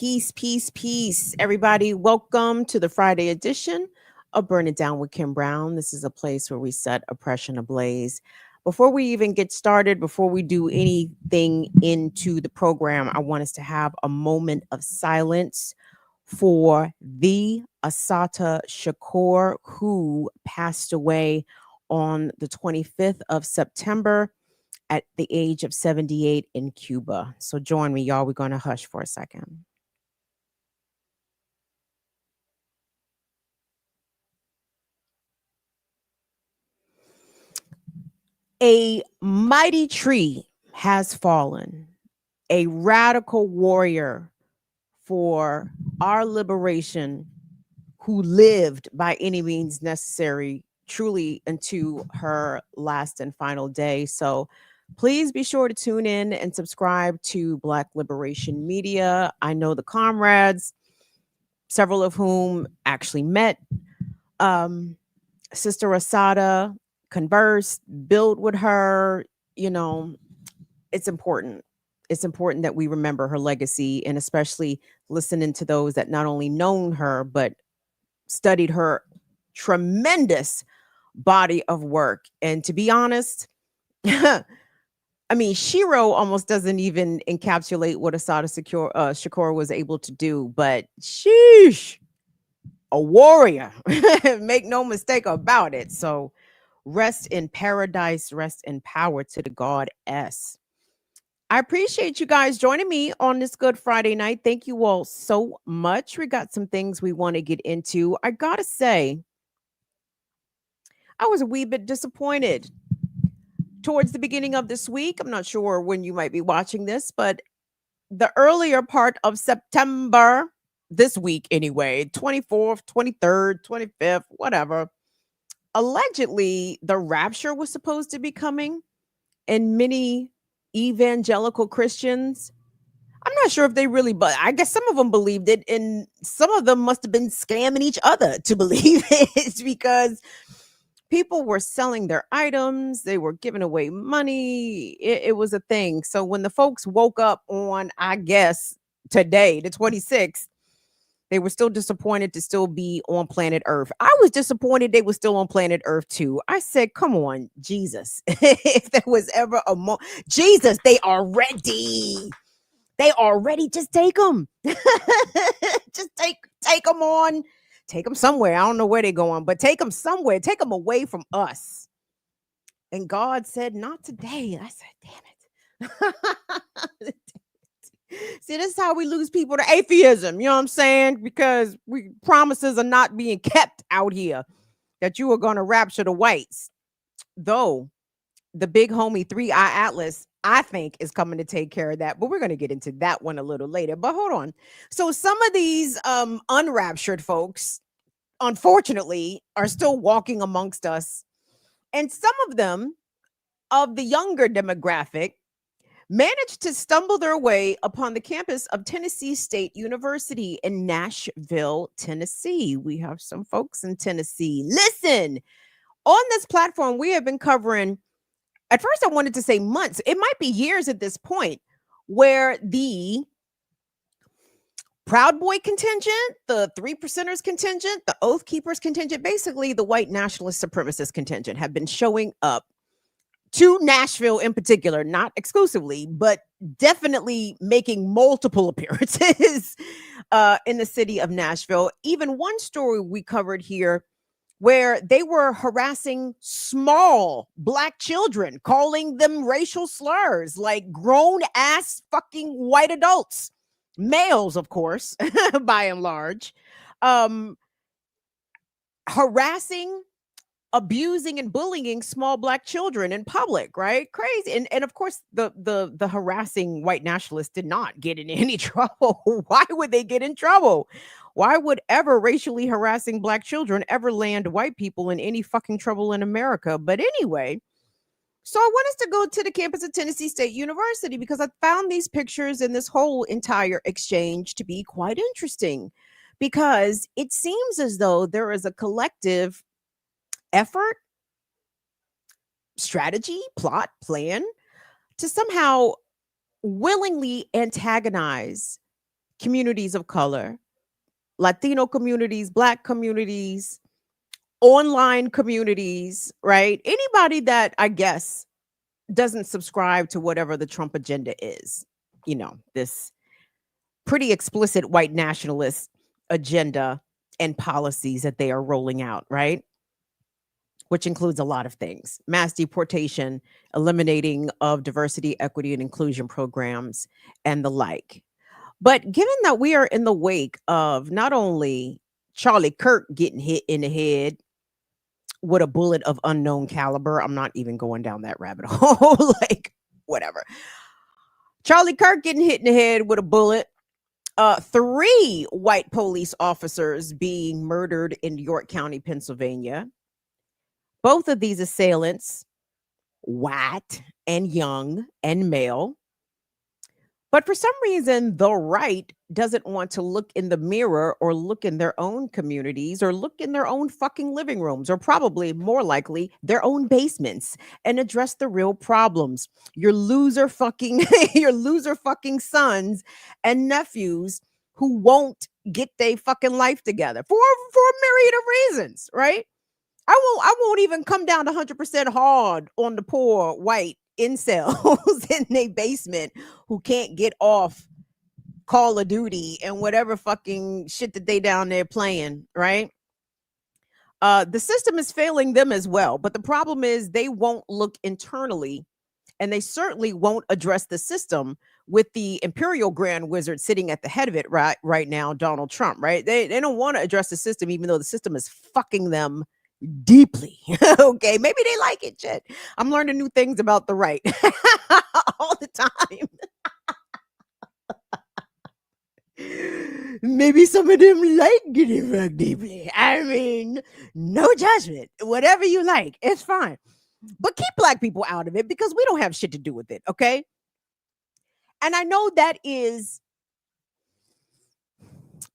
Peace, peace, peace. Everybody, welcome to the Friday edition of Burn It Down with Kim Brown. This is a place where we set oppression ablaze. Before we even get started, before we do anything into the program, I want us to have a moment of silence for the Assata Shakur, who passed away on the 25th of September at the age of 78 in Cuba. So join me, y'all. We're going to hush for a second. A mighty tree has fallen, a radical warrior for our liberation who lived by any means necessary truly into her last and final day. So please be sure to tune in and subscribe to Black Liberation Media. I know the comrades, several of whom actually met Sister Assata, conversed, build with her. You know, it's important. It's important that we remember her legacy, and especially listening to those that not only known her, but studied her tremendous body of work. And to be honest, I mean, Shiro almost doesn't even encapsulate what Assata Shakur was able to do, but sheesh, a warrior. Make no mistake about it. So rest in paradise, rest in power to the goddess. I appreciate you guys joining me on this Good Friday night. Thank you all so much. We got some things we want to get into. I gotta say, I was a wee bit disappointed towards the beginning of this week. I'm not sure when you might be watching this, but the earlier part of September, this week anyway, 24th, 23rd, 25th, whatever, allegedly the rapture was supposed to be coming, and many evangelical Christians, I'm not sure if they really, but I guess some of them believed it, and some of them must have been scamming each other to believe it because people were selling their items, they were giving away money. It was a thing. So when the folks woke up on, I guess, today, the 26th, they were still disappointed to still be on planet Earth. I was disappointed they were still on planet Earth too. I said, come on, Jesus. If there was ever a Jesus, they are ready. They are ready. Just take them. Just take them on. Take them somewhere. I don't know where they're going, but take them somewhere. Take them away from us. And God said, not today. I said, damn it. See, this is how we lose people to atheism. You know what I'm saying? Because promises are not being kept out here that you are going to rapture the whites. Though the big homie 3-Eye Atlas, I think, is coming to take care of that. But we're going to get into that one a little later. But hold on. So some of these unraptured folks, unfortunately, are still walking amongst us. And some of them, of the younger demographic, managed to stumble their way upon the campus of Tennessee State University in Nashville, Tennessee. We have some folks in Tennessee. Listen, on this platform, we have been covering, at first I wanted to say months, it might be years at this point, where the Proud Boy contingent, the 3%ers contingent, the Oath Keepers contingent, basically the white nationalist supremacist contingent have been showing up to Nashville in particular, not exclusively, but definitely making multiple appearances in the city of Nashville. Even one story we covered here where they were harassing small Black children, calling them racial slurs, like grown ass fucking white adults, males, of course, by and large, harassing, abusing, and bullying small Black children in public, right? Crazy. And of course, the harassing white nationalists did not get in any trouble. Why would they get in trouble? Why would ever racially harassing Black children ever land white people in any fucking trouble in America? But anyway, so I want us to go to the campus of Tennessee State University because I found these pictures and this whole entire exchange to be quite interesting, because it seems as though there is a collective effort, strategy, plot, plan to somehow willingly antagonize communities of color, Latino communities, Black communities, online communities, right? Anybody that I guess doesn't subscribe to whatever the Trump agenda is, this pretty explicit white nationalist agenda and policies that they are rolling out, right? Which includes a lot of things: mass deportation, eliminating of diversity, equity, and inclusion programs, and the like. But given that we are in the wake of not only Charlie Kirk getting hit in the head with a bullet of unknown caliber, I'm not even going down that rabbit hole, like, whatever. Charlie Kirk getting hit in the head with a bullet. 3 white police officers being murdered in York County, Pennsylvania. Both of these assailants, white and young and male. But for some reason, the right doesn't want to look in the mirror or look in their own communities or look in their own fucking living rooms, or probably more likely their own basements, and address the real problems. Your loser fucking sons and nephews who won't get their fucking life together for a myriad of reasons, right? I won't even come down to 100% hard on the poor white incels in their basement who can't get off Call of Duty and whatever fucking shit that they down there playing, right? The system is failing them as well. But the problem is they won't look internally, and they certainly won't address the system with the imperial grand wizard sitting at the head of it right now, Donald Trump, right? They don't want to address the system, even though the system is fucking them deeply. Okay, maybe they like it. Shit, I'm learning new things about the right all the time. Maybe some of them like getting fucked deeply. I mean, no judgment. Whatever you like, it's fine. But keep Black people out of it because we don't have shit to do with it, okay? And I know that is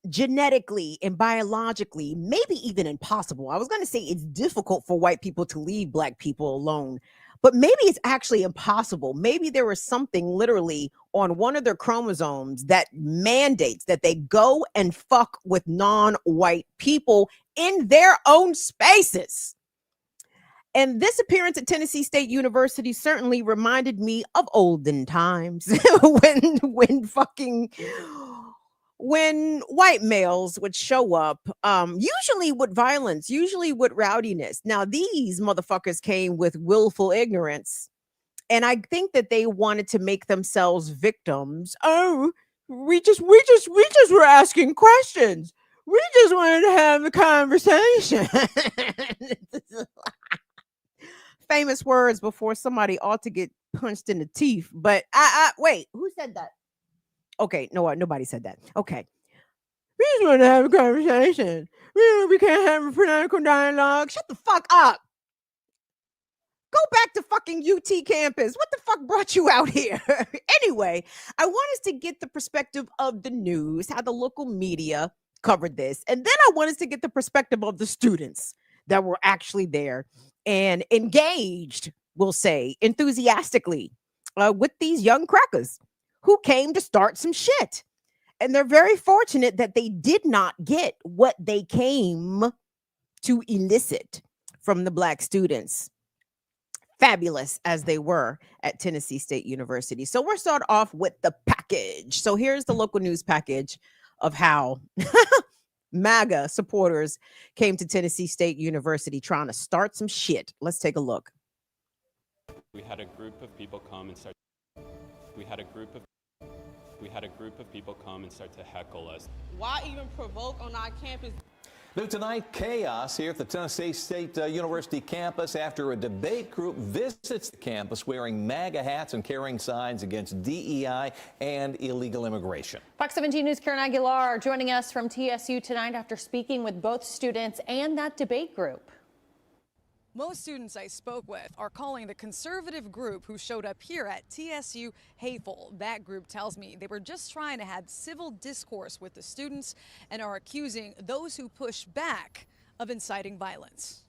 genetically and biologically, maybe even impossible. I was going to say it's difficult for white people to leave Black people alone, but maybe it's actually impossible. Maybe there is something literally on one of their chromosomes that mandates that they go and fuck with non-white people in their own spaces. And this appearance at Tennessee State University certainly reminded me of olden times when white males would show up, usually with violence, usually with rowdiness. Now, these motherfuckers came with willful ignorance. And I think that they wanted to make themselves victims. Oh, we just were asking questions. We just wanted to have a conversation. Famous words before somebody ought to get punched in the teeth. But I wait, who said that? Okay, no, nobody said that. Okay. We just want to have a conversation. We can't have a political dialogue. Shut the fuck up. Go back to fucking UT campus. What the fuck brought you out here? Anyway, I want us to get the perspective of the news, how the local media covered this. And then I want us to get the perspective of the students that were actually there and engaged, we'll say, enthusiastically with these young crackers who came to start some shit. And they're very fortunate that they did not get what they came to elicit from the Black students, fabulous as they were at Tennessee State University. So we'll start off with the package. So here's the local news package of how MAGA supporters came to Tennessee State University trying to start some shit. Let's take a look. We had a group of people come and start. We had a group of people come and start to heckle us. Why even provoke on our campus? New tonight, chaos here at the Tennessee State University campus after a debate group visits the campus wearing MAGA hats and carrying signs against DEI and illegal immigration. Fox 17 News' Karen Aguilar joining us from TSU tonight after speaking with both students and that debate group. Most students I spoke with are calling the conservative group who showed up here at TSU hateful. That group tells me they were just trying to have civil discourse with the students and are accusing those who push back of inciting violence.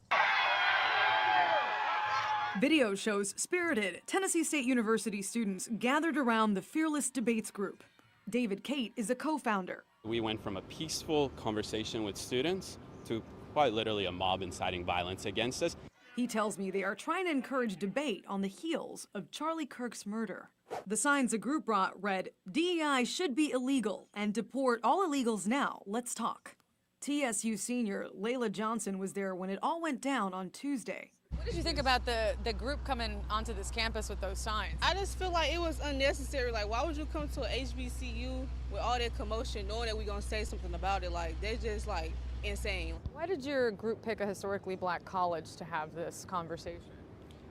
Video shows spirited Tennessee State University students gathered around the Fearless Debates group. David Kate is a co-founder. We went from a peaceful conversation with students to quite literally a mob inciting violence against us. He tells me they are trying to encourage debate on the heels of Charlie Kirk's murder. The signs the group brought read, "DEI should be illegal and deport all illegals now. Let's talk." TSU senior Layla Johnson was there when it all went down on Tuesday. What did you think about the group coming onto this campus with those signs? I just feel like it was unnecessary. Like, why would you come to a HBCU with all that commotion knowing that we're going to say something about it? Like, they're just, like, insane. Why did your group pick a historically black college to have this conversation?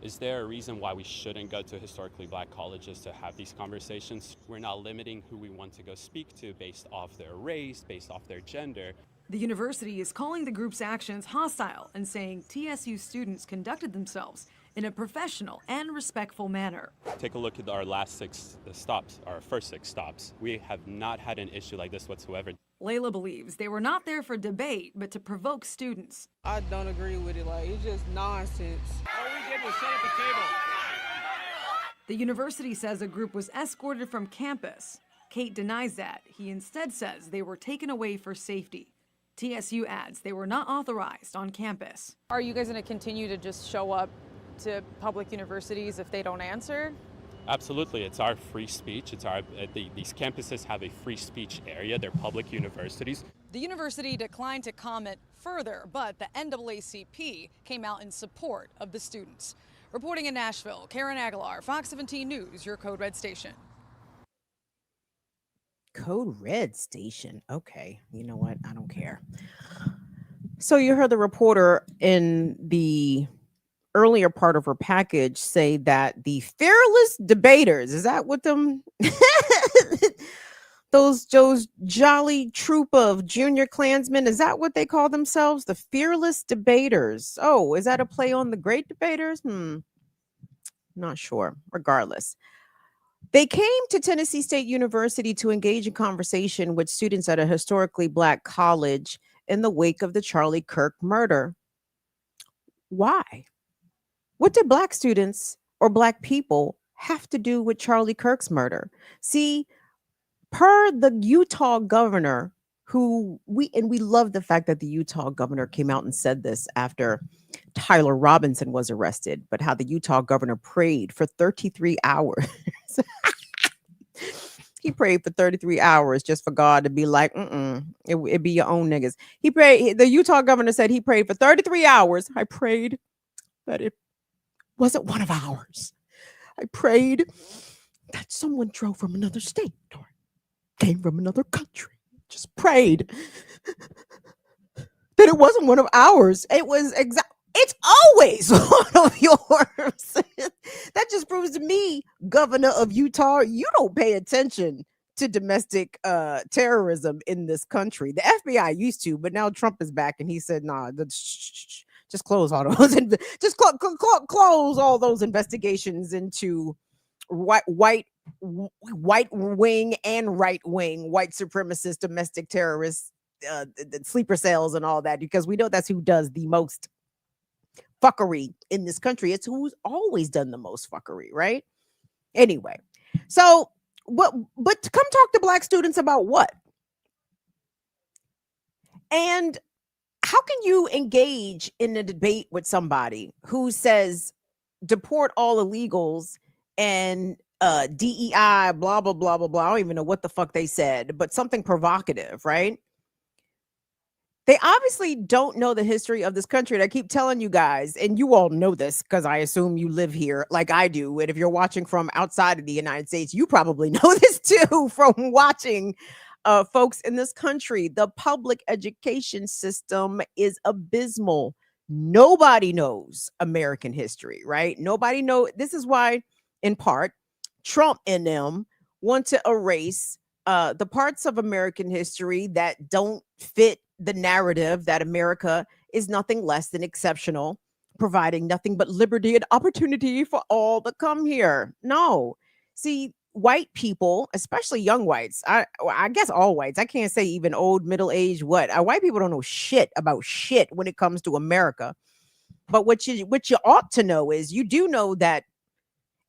Is there a reason why we shouldn't go to historically black colleges to have these conversations? We're not limiting who we want to go speak to based off their race, based off their gender. The university is calling the group's actions hostile and saying TSU students conducted themselves in a professional and respectful manner. Take a look at our last 6 stops, our first 6 stops. We have not had an issue like this whatsoever. Layla believes they were not there for debate, but to provoke students. I don't agree with it. Like, it's just nonsense. All we did was set up a table. The university says a group was escorted from campus. Kate denies that. He instead says they were taken away for safety. TSU adds they were not authorized on campus. Are you guys going to continue to just show up to public universities if they don't answer? Absolutely, it's our free speech. It's our these campuses have a free speech area. They're public universities. The university declined to comment further, but the NAACP came out in support of the students. Reporting in Nashville, Karen Aguilar, Fox 17 News, your Code Red station. Code Red station. Okay. You know what? I don't care. So you heard the reporter in the earlier part of her package say that the fearless debaters, is that what them those jolly troop of junior Klansmen, is that what they call themselves? The fearless debaters. Oh, is that a play on the great debaters? Not sure. Regardless, they came to Tennessee State University to engage in conversation with students at a historically black college in the wake of the Charlie Kirk murder. Why? What did black students or black people have to do with Charlie Kirk's murder? See, per the Utah governor, who we love the fact that the Utah governor came out and said this after Tyler Robinson was arrested, but how the Utah governor prayed for 33 hours. He prayed for 33 hours just for God to be like, it be your own niggas. He prayed. The Utah governor said he prayed for 33 hours. I prayed that it wasn't one of ours. I prayed that someone drove from another state or came from another country. Just prayed that it wasn't one of ours. It was it's always one of yours. That just proves to me, Governor of Utah, you don't pay attention to domestic terrorism in this country. The FBI used to, but now Trump is back and he said, nah, just close all those, close all those investigations into white wing and right wing white supremacist domestic terrorists, the sleeper cells and all that, because we know that's who does the most fuckery in this country. It's who's always done the most fuckery, right? Anyway, so but come talk to black students about what? And how can you engage in a debate with somebody who says deport all illegals and DEI, blah, blah, blah, blah, blah. I don't even know what the fuck they said, but something provocative, right? They obviously don't know the history of this country. And I keep telling you guys, and you all know this because I assume you live here like I do. And if you're watching from outside of the United States, you probably know this too from watching folks in this country. The public education system is abysmal. Nobody knows American history, right? Nobody knows. This is why, in part, Trump and them want to erase the parts of American history that don't fit the narrative that America is nothing less than exceptional, providing nothing but liberty and opportunity for all that come here. No. See, white people, especially young whites, I guess all whites, I can't say even old, middle-aged, white people don't know shit about shit when it comes to America. But what you ought to know is you do know that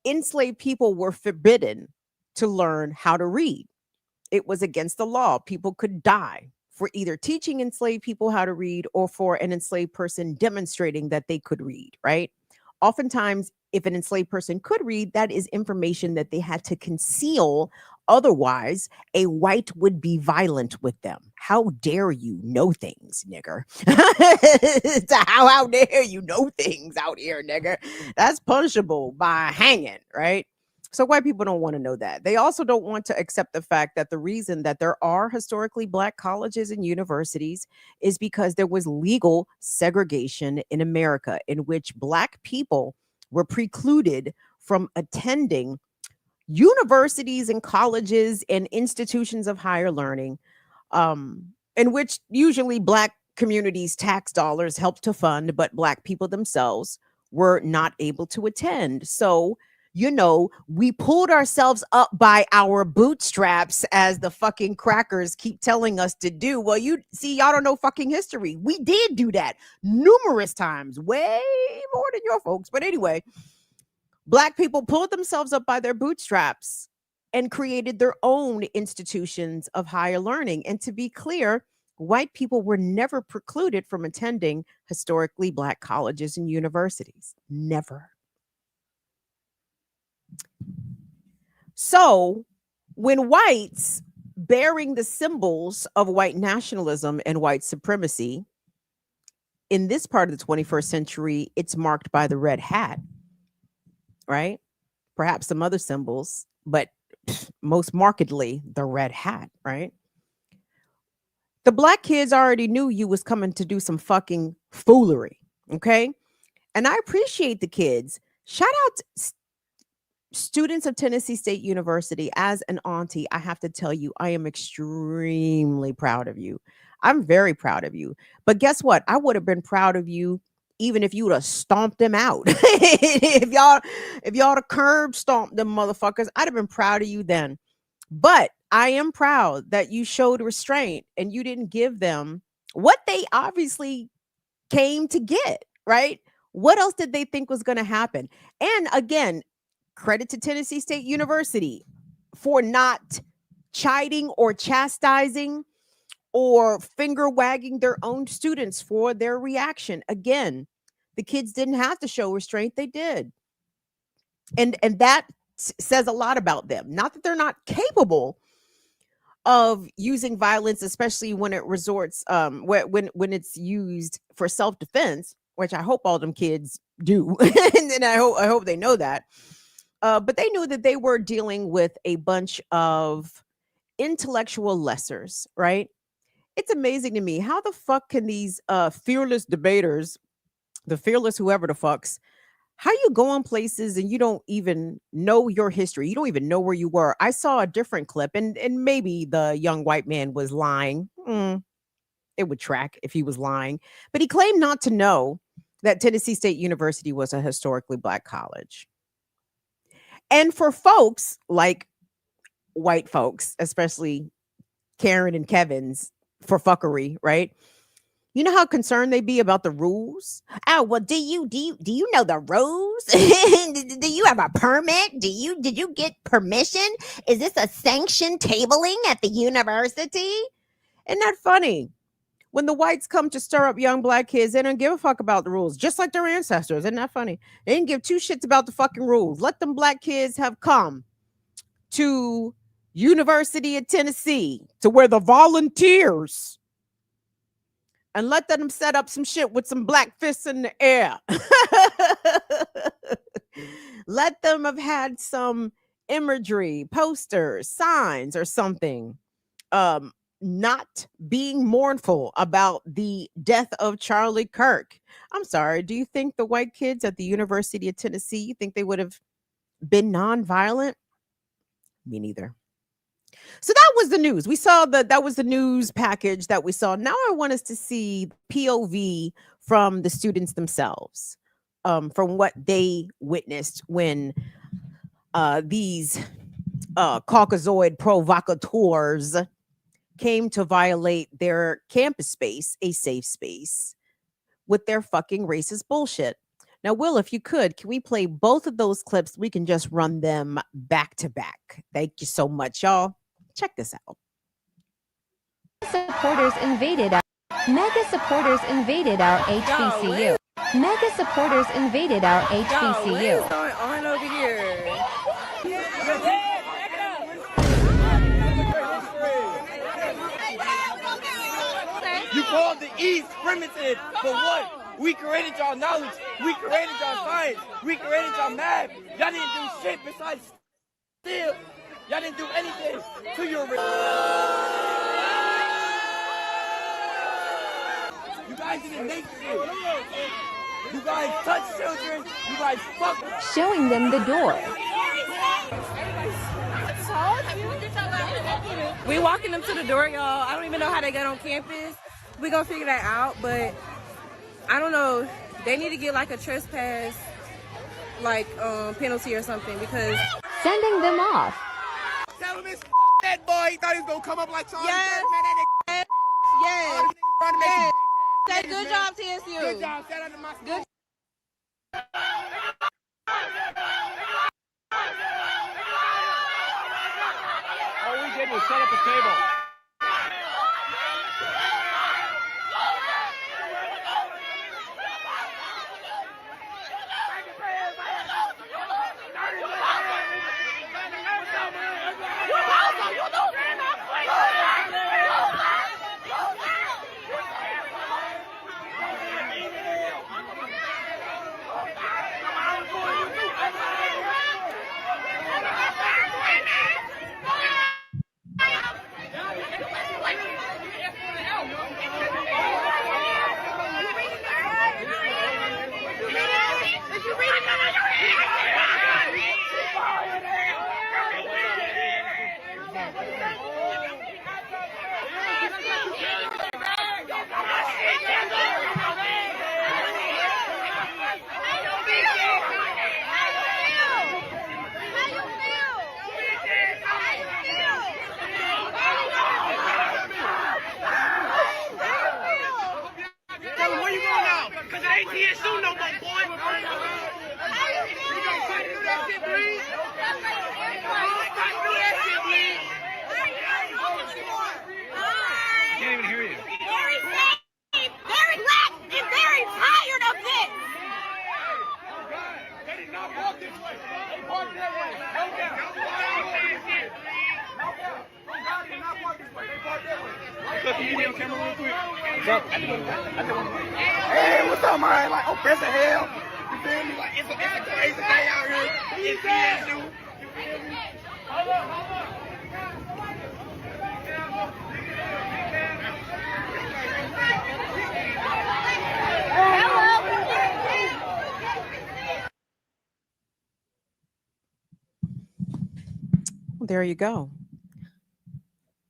enslaved people were forbidden to learn how to read. it was against the law. People could die for either teaching enslaved people how to read or for an enslaved person demonstrating that they could read, right? Oftentimes, if an enslaved person could read, that is information that they had to conceal. Otherwise, a white would be violent with them. How dare you know things, nigger? how dare you know things out here, nigger? That's punishable by hanging, right? So white people don't want to know that. They also don't want to accept the fact that the reason that there are historically black colleges and universities is because there was legal segregation in America in which black people were precluded from attending universities and colleges and institutions of higher learning, in which usually black communities' tax dollars helped to fund, but black people themselves were not able to attend. So, we pulled ourselves up by our bootstraps, as the fucking crackers keep telling us to do. Well, you see, y'all don't know fucking history. We did do that numerous times, way more than your folks. But anyway, black people pulled themselves up by their bootstraps and created their own institutions of higher learning. And to be clear, white people were never precluded from attending historically black colleges and universities. Never. So when whites bearing the symbols of white nationalism and white supremacy, in this part of the 21st century, it's marked by the red hat, right? Perhaps some other symbols, but most markedly the red hat, right? The black kids already knew you was coming to do some fucking foolery, okay? And I appreciate the kids. Shout out students of Tennessee State University. As an auntie, I have to tell you, I am extremely proud of you. I'm very proud of you. But guess what? I would have been proud of you even if you would have stomped them out. if y'all to curb stomped them motherfuckers, I'd have been proud of you then. But I am proud that you showed restraint and you didn't give them what they obviously came to get, right? What else did they think was going to happen? And again, credit to Tennessee State University for not chiding or chastising or finger wagging their own students for their reaction. Again, the kids didn't have to show restraint. They did. And that says a lot about them. Not that they're not capable of using violence, especially when it resorts, when it's used for self-defense, which I hope all them kids do. And I hope they know that. But they knew that they were dealing with a bunch of intellectual lessers, right? It's amazing to me. How the fuck can these fearless debaters, the fearless whoever the fucks, how you go on places and you don't even know your history? You don't even know where you were. I saw a different clip, and maybe the young white man was lying. It would track if he was lying. But he claimed not to know that Tennessee State University was a historically black college. And for folks like white folks, especially Karen and Kevin's for fuckery, right? You know how concerned they be about the rules? Oh, well, do you know the rules? Do you have a permit? Did you get permission? Is this a sanctioned tabling at the university? Isn't that funny? When the whites come to stir up young black kids, they don't give a fuck about the rules, just like their ancestors. Isn't that funny? They didn't give two shits about the fucking rules. Let them black kids have come to University of Tennessee, to where the volunteers, and let them set up some shit with some black fists in the air. Let them have had some imagery, posters, signs, or something. Not being mournful about the death of Charlie Kirk. I'm sorry. Do you think the white kids at the University of Tennessee, you think they would have been nonviolent? Me neither. So that was the news. We saw that was the news package that we saw. Now I want us to see POV from the students themselves, from what they witnessed when these Caucasoid provocateurs came to violate their campus space, a safe space, with their fucking racist bullshit. Now, Will, if you could, can we play both of those clips? We can just run them back to back. Thank you so much, y'all. Check this out. Supporters invaded our Mega supporters invaded our HBCU. Mega supporters invaded our HBCU. What is going on over here? You called the East primitive for what? We created y'all knowledge. We created y'all science. We created y'all math. Y'all didn't do shit besides steal. Y'all didn't do anything to your. You guys didn't make shit. You guys touch children. You guys fuck. Showing them the door. We walking them to the door, y'all. I don't even know how they got on campus. We gonna figure that out, but I don't know. They need to get like a trespass, like penalty or something because Sending them off. Tell him it's that boy. He thought he was gonna come up like Charlie. Yes. Man, yes, yes. Say good job, TSU. Good job. Shout out to my Good. All we did was set up a table. Hey, what's up, man? Like, oh, best of hell. You feel me? Like, it's a crazy day out here. You feel me? There you go.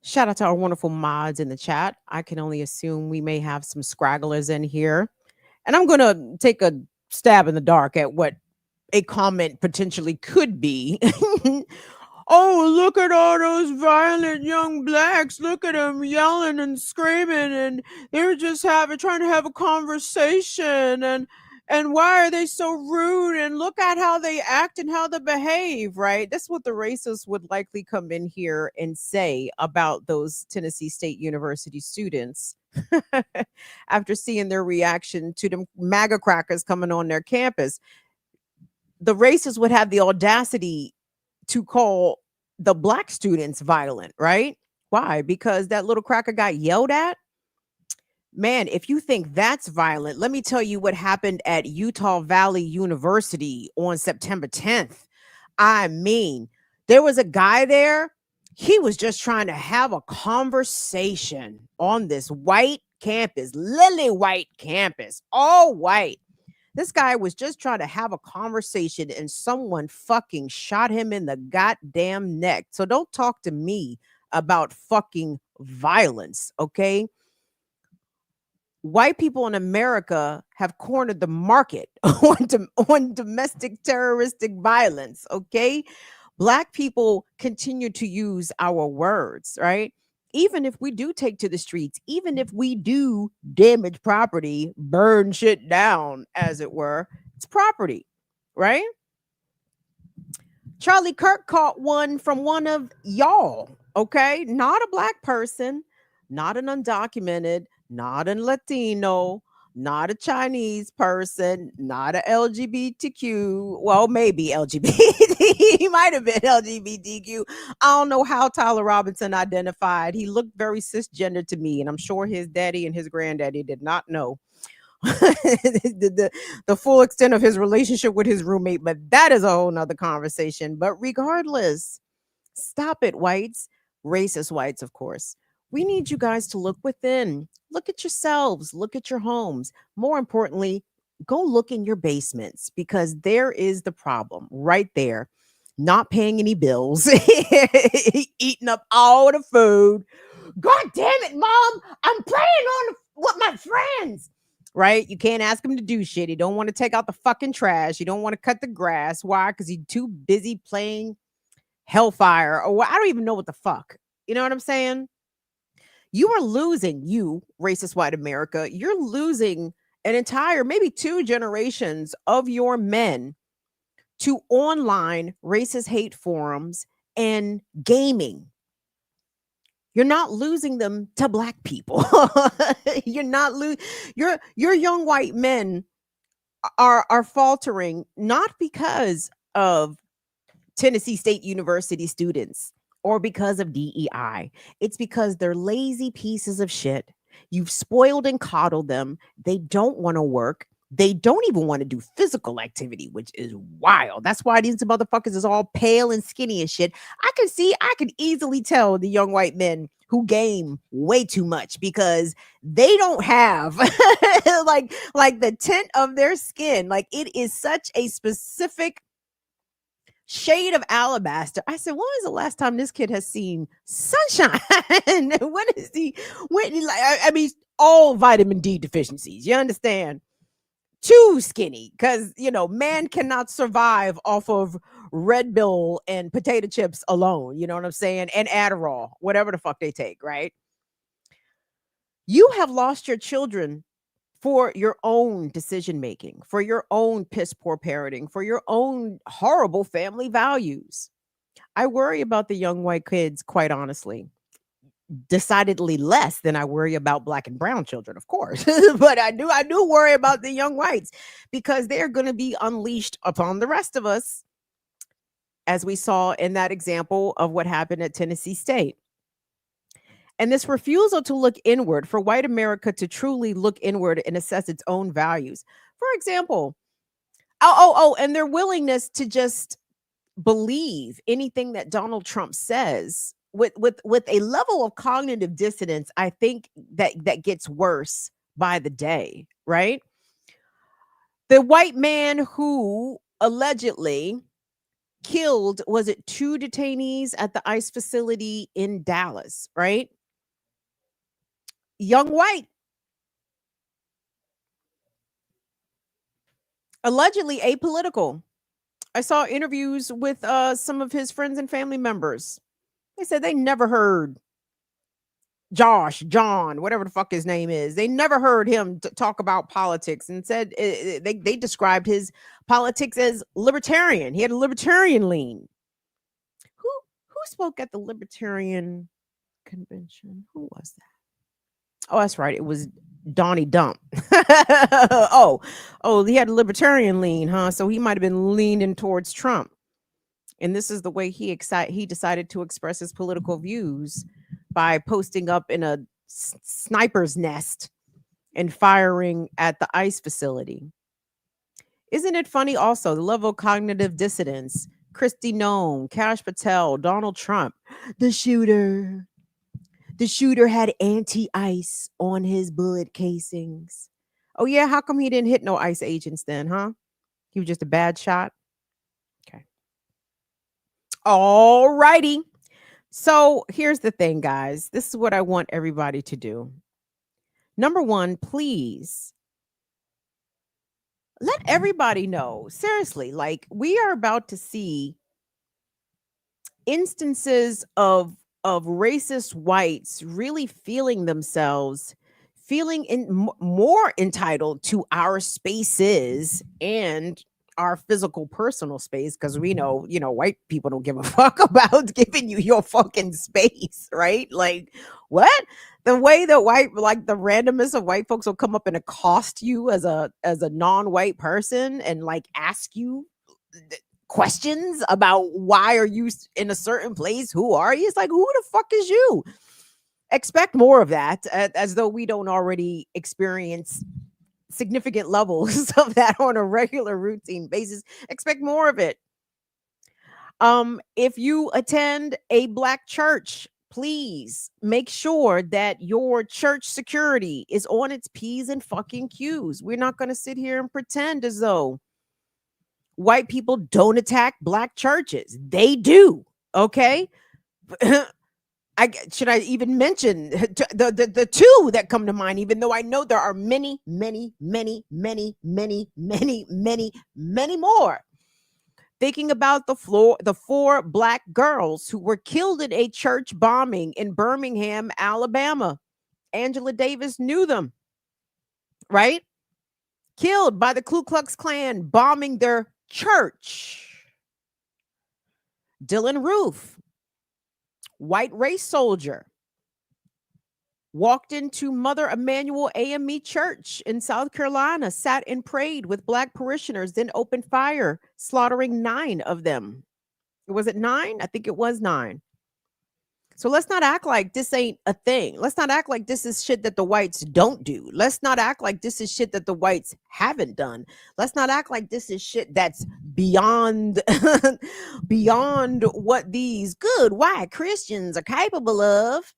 Shout out to our wonderful mods in the chat. I can only assume we may have some scragglers in here. And I'm going to take a stab in the dark at what a comment potentially could be. Oh, look at all those violent young blacks. Look at them yelling and screaming, and they're just trying to have a conversation. And why are they so rude? And look at how they act and how they behave, right? That's what the racists would likely come in here and say about those Tennessee State University students after seeing their reaction to them MAGA crackers coming on their campus. The racists would have the audacity to call the black students violent, right? Why? Because that little cracker got yelled at? Man, if you think that's violent, let me tell you what happened at Utah Valley University on September 10th. I mean, there was a guy there. He was just trying to have a conversation on this white campus, lily white campus, all white. This guy was just trying to have a conversation and someone fucking shot him in the goddamn neck. So don't talk to me about fucking violence, okay? White people in America have cornered the market on domestic terroristic violence, okay? Black people continue to use our words, right? Even if we do take to the streets, even if we do damage property, burn shit down, as it were, it's property, right? Charlie Kirk caught one from one of y'all Okay, not a black person, not an undocumented, not a Latino, not a Chinese person, not a LGBTQ. Well, maybe LGBT. He might have been LGBTQ. I don't know how Tyler Robinson identified. He looked very cisgender to me, and I'm sure his daddy and his granddaddy did not know the full extent of his relationship with his roommate, but that is a whole nother conversation. But regardless, stop it, whites, racist whites, of course. We need you guys to look within. Look at yourselves, look at your homes. More importantly, go look in your basements because there is the problem right there. Not paying any bills, eating up all the food. God damn it, mom, I'm playing with my friends. Right? You can't ask him to do shit. He don't want to take out the fucking trash. You don't want to cut the grass. Why? Because he's too busy playing Hellfire or I don't even know what the fuck. You know what I'm saying? You are losing, you racist white America. You're losing an entire, maybe 2 generations of your men to online racist hate forums and gaming. You're not losing them to black people. You're not your young white men are faltering not because of Tennessee State University students or because of DEI. It's because they're lazy pieces of shit. You've spoiled and coddled them. They don't want to work. They don't even want to do physical activity, which is wild. That's why these motherfuckers is all pale and skinny and shit. I can easily tell the young white men who game way too much because they don't have like the tint of their skin. Like it is such a specific shade of alabaster. I said, when was the last time this kid has seen sunshine? I mean, all vitamin D deficiencies. You understand? Too skinny because, man cannot survive off of Red Bull and potato chips alone. You know what I'm saying? And Adderall, whatever the fuck they take, right? You have lost your children for your own decision making, for your own piss poor parenting, for your own horrible family values. I worry about the young white kids, quite honestly, decidedly less than I worry about black and brown children, of course. But I do worry about the young whites because they're going to be unleashed upon the rest of us, as we saw in that example of what happened at Tennessee State. And this refusal to look inward, for white America to truly look inward and assess its own values. For example, and their willingness to just believe anything that Donald Trump says with a level of cognitive dissonance, I think that gets worse by the day, right? The white man who allegedly killed, was it 2 detainees at the ICE facility in Dallas, right? Young white, allegedly apolitical. I saw interviews with some of his friends and family members. They said they never heard John, whatever the fuck his name is. They never heard him talk about politics and said they described his politics as libertarian. He had a libertarian lean. Who spoke at the Libertarian Convention? Who was that? Oh, that's right. It was Donnie Dump. oh, he had a libertarian lean, huh? So he might have been leaning towards Trump. And this is the way he decided to express his political views by posting up in a sniper's nest and firing at the ICE facility. Isn't it funny also the level of cognitive dissonance? Kristi Noem, Kash Patel, Donald Trump, the shooter. The shooter had anti-ice on his bullet casings. Oh yeah, how come he didn't hit no ICE agents then, huh? He was just a bad shot. Okay. All righty. So here's the thing, guys. This is what I want everybody to do. Number one, please let everybody know. Seriously, like we are about to see instances of racist whites really feeling themselves more entitled to our spaces and our physical personal space, because we know, white people don't give a fuck about giving you your fucking space, right? Like, what? The way that the randomness of white folks will come up and accost you as a non-white person and like ask you questions about why are you in a certain place? Who are you? It's like, who the fuck is you? Expect more of that, as though we don't already experience significant levels of that on a regular routine basis. Expect more of it. If you attend a black church, please make sure that your church security is on its P's and fucking Q's. We're not going to sit here and pretend as though white people don't attack black churches. They do. Okay. Should I even mention the two that come to mind, even though I know there are many, many, many, many, many, many, many, many more. Thinking about the 4 black girls who were killed in a church bombing in Birmingham, Alabama. Angela Davis knew them, right? Killed by the Ku Klux Klan bombing their church. Dylan Roof, white race soldier, walked into Mother Emanuel AME Church in South Carolina, sat and prayed with black parishioners, then opened fire, slaughtering 9 of them. Was it 9? I think it was 9. So let's not act like this ain't a thing. Let's not act like this is shit that the whites don't do. Let's not act like this is shit that the whites haven't done. Let's not act like this is shit that's beyond beyond what these good white Christians are capable of.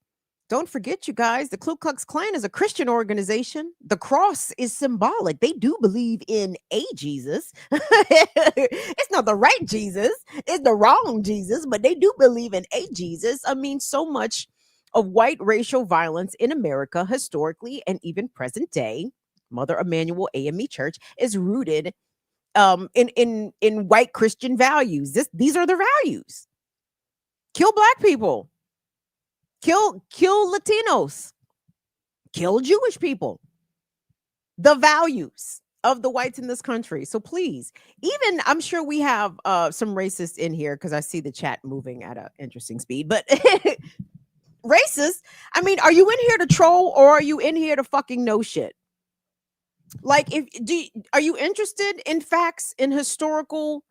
Don't forget, you guys, the Ku Klux Klan is a Christian organization. The cross is symbolic. They do believe in a Jesus. It's not the right Jesus. It's the wrong Jesus, but they do believe in a Jesus. I mean, so much of white racial violence in America, historically and even present day, Mother Emanuel AME Church is rooted in white Christian values. These are the values. Kill black people. Kill Latinos, kill Jewish people, the values of the whites in this country. So please, even I'm sure we have some racists in here because I see the chat moving at an interesting speed, but racist, I mean, are you in here to troll or are you in here to fucking know shit? Like, are you interested in facts, in historical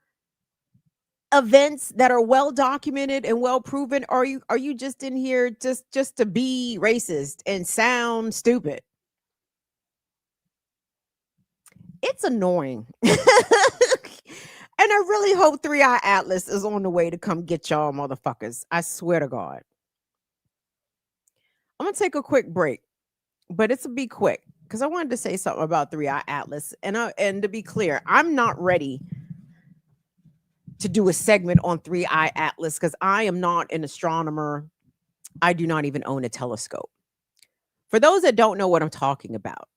events that are well documented and well proven? Or are you just in here just to be racist and sound stupid? It's annoying. And I really hope 3i Atlas is on the way to come get y'all motherfuckers. I swear to God. I'm gonna take a quick break, but it's be quick because I wanted to say something about 3i Atlas. And to be clear, I'm not ready to do a segment on 3i Atlas because I am not an astronomer. I do not even own a telescope. For those that don't know what I'm talking about,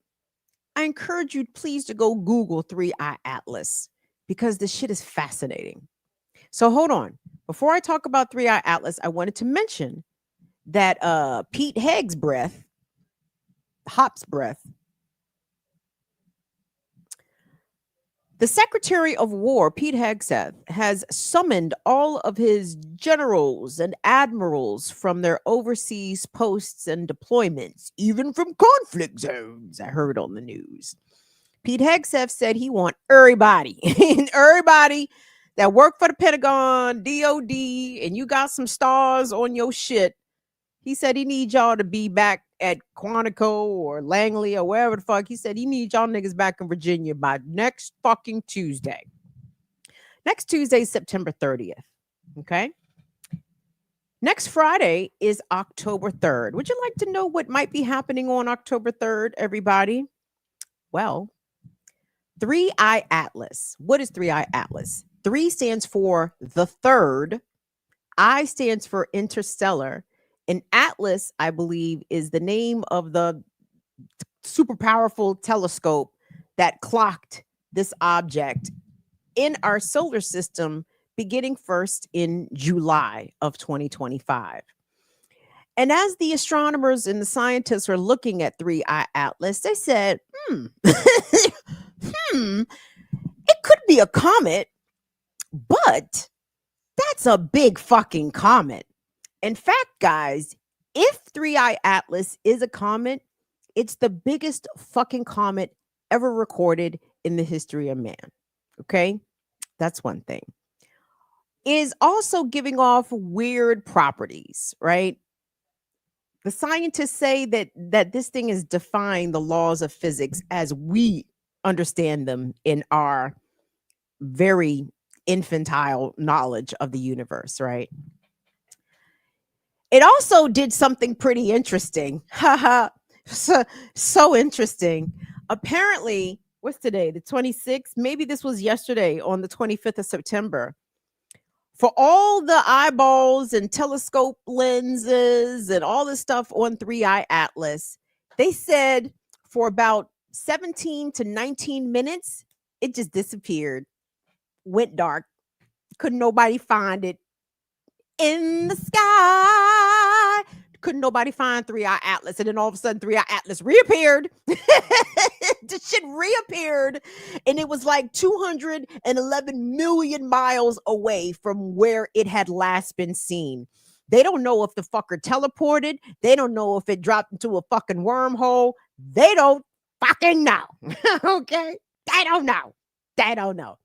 I encourage you please to go Google 3i Atlas because this shit is fascinating. So hold on. Before I talk about 3i Atlas, I wanted to mention that Pete Hop's breath, the Secretary of War, Pete Hegseth, has summoned all of his generals and admirals from their overseas posts and deployments, even from conflict zones, I heard on the news. Pete Hegseth said he wants everybody, everybody that work for the Pentagon, DOD, and you got some stars on your shit. He said he needs y'all to be back at Quantico or Langley or wherever the fuck. He said he needs y'all niggas back in Virginia by next fucking Tuesday. Next Tuesday is September 30th. Okay. Next Friday is October 3rd. Would you like to know what might be happening on October 3rd, everybody? Well, 3i Atlas. What is 3i Atlas? 3 stands for the third. I stands for interstellar. And Atlas, I believe, is the name of the super powerful telescope that clocked this object in our solar system beginning first in July of 2025. And as the astronomers and the scientists are looking at 3i Atlas, they said, it could be a comet, but that's a big fucking comet. In fact, guys, if 3I Atlas is a comet, it's the biggest fucking comet ever recorded in the history of man. Okay? That's one thing. Is also giving off weird properties, right? The scientists say that this thing is defying the laws of physics as we understand them in our very infantile knowledge of the universe, right? It also did something pretty interesting. Haha. So interesting. Apparently, what's today? The 26th? Maybe this was yesterday on the 25th of September. For all the eyeballs and telescope lenses and all this stuff on 3I Atlas, they said for about 17 to 19 minutes, it just disappeared, went dark. Couldn't nobody find it in the sky. Couldn't nobody find 3I Atlas. And then all of a sudden, 3I Atlas reappeared. The shit reappeared. And it was like 211 million miles away from where it had last been seen. They don't know if the fucker teleported. They don't know if it dropped into a fucking wormhole. They don't fucking know. Okay? They don't know. They don't know.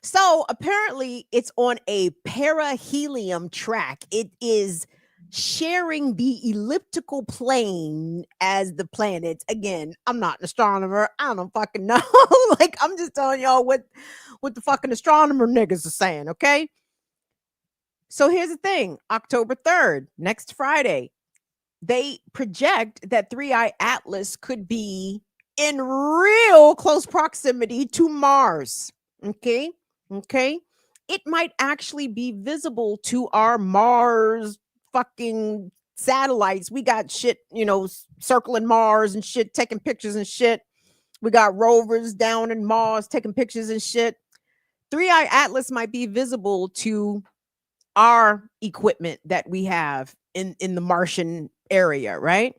So apparently it's on a perihelion track. It is sharing the elliptical plane as the planets. Again, I'm not an astronomer. I don't fucking know. Like, I'm just telling y'all what the fucking astronomer niggas are saying, okay? So here's the thing. October 3rd, next Friday, they project that 3I Atlas could be in real close proximity to Mars. Okay? Okay. It might actually be visible to our Mars fucking satellites. We got shit, circling Mars and shit, taking pictures and shit. We got rovers down in Mars taking pictures and shit. 3I Atlas might be visible to our equipment that we have in the Martian area, right?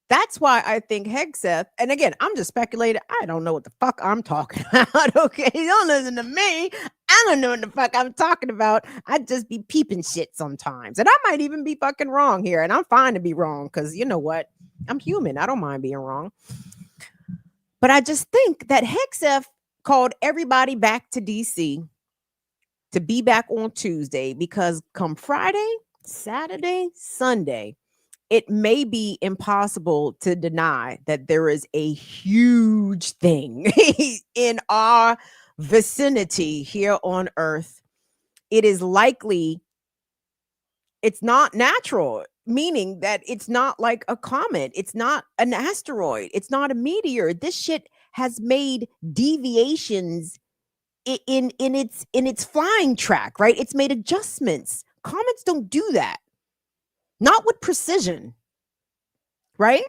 That's why I think Hegseth, and again, I'm just speculating. I don't know what the fuck I'm talking about. Okay, don't listen to me. I don't know what the fuck I'm talking about. I just be peeping shit sometimes. And I might even be fucking wrong here. And I'm fine to be wrong because you know what? I'm human. I don't mind being wrong. But I just think that Hegseth called everybody back to DC to be back on Tuesday because come Friday, Saturday, Sunday, it may be impossible to deny that there is a huge thing in our vicinity here on Earth. It is likely it's not natural, meaning that it's not like a comet. It's not an asteroid. It's not a meteor. This shit has made deviations in its flying track, right? It's made adjustments. Comets don't do that. Not with precision, right?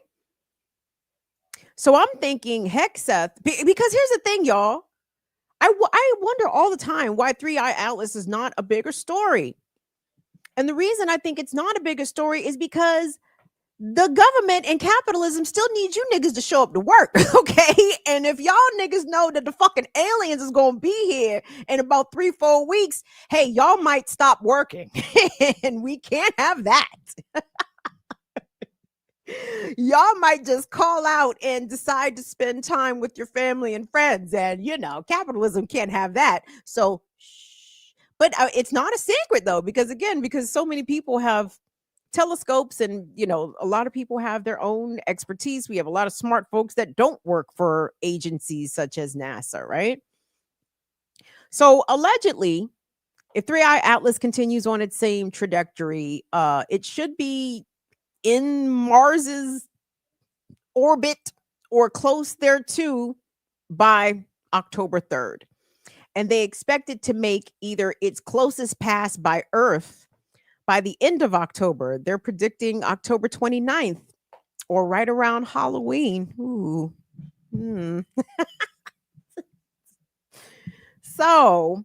So I'm thinking Hegseth, because here's the thing, y'all. I wonder all the time why 3I Atlas is not a bigger story. And the reason I think it's not a bigger story is because the government and capitalism still need you niggas to show up to work, okay? And if y'all niggas know that the fucking aliens is gonna be here in about 3-4 weeks, hey, y'all might stop working. And we can't have that. Y'all might just call out and decide to spend time with your family and friends. And, capitalism can't have that. So, but it's not a secret, though, because so many people have telescopes and, a lot of people have their own expertise. We have a lot of smart folks that don't work for agencies such as NASA, right? So allegedly, if 3I Atlas continues on its same trajectory, it should be in Mars's orbit or close thereto by October 3rd. And they expect it to make either its closest pass by Earth by the end of October. They're predicting October 29th or right around Halloween. Ooh. So,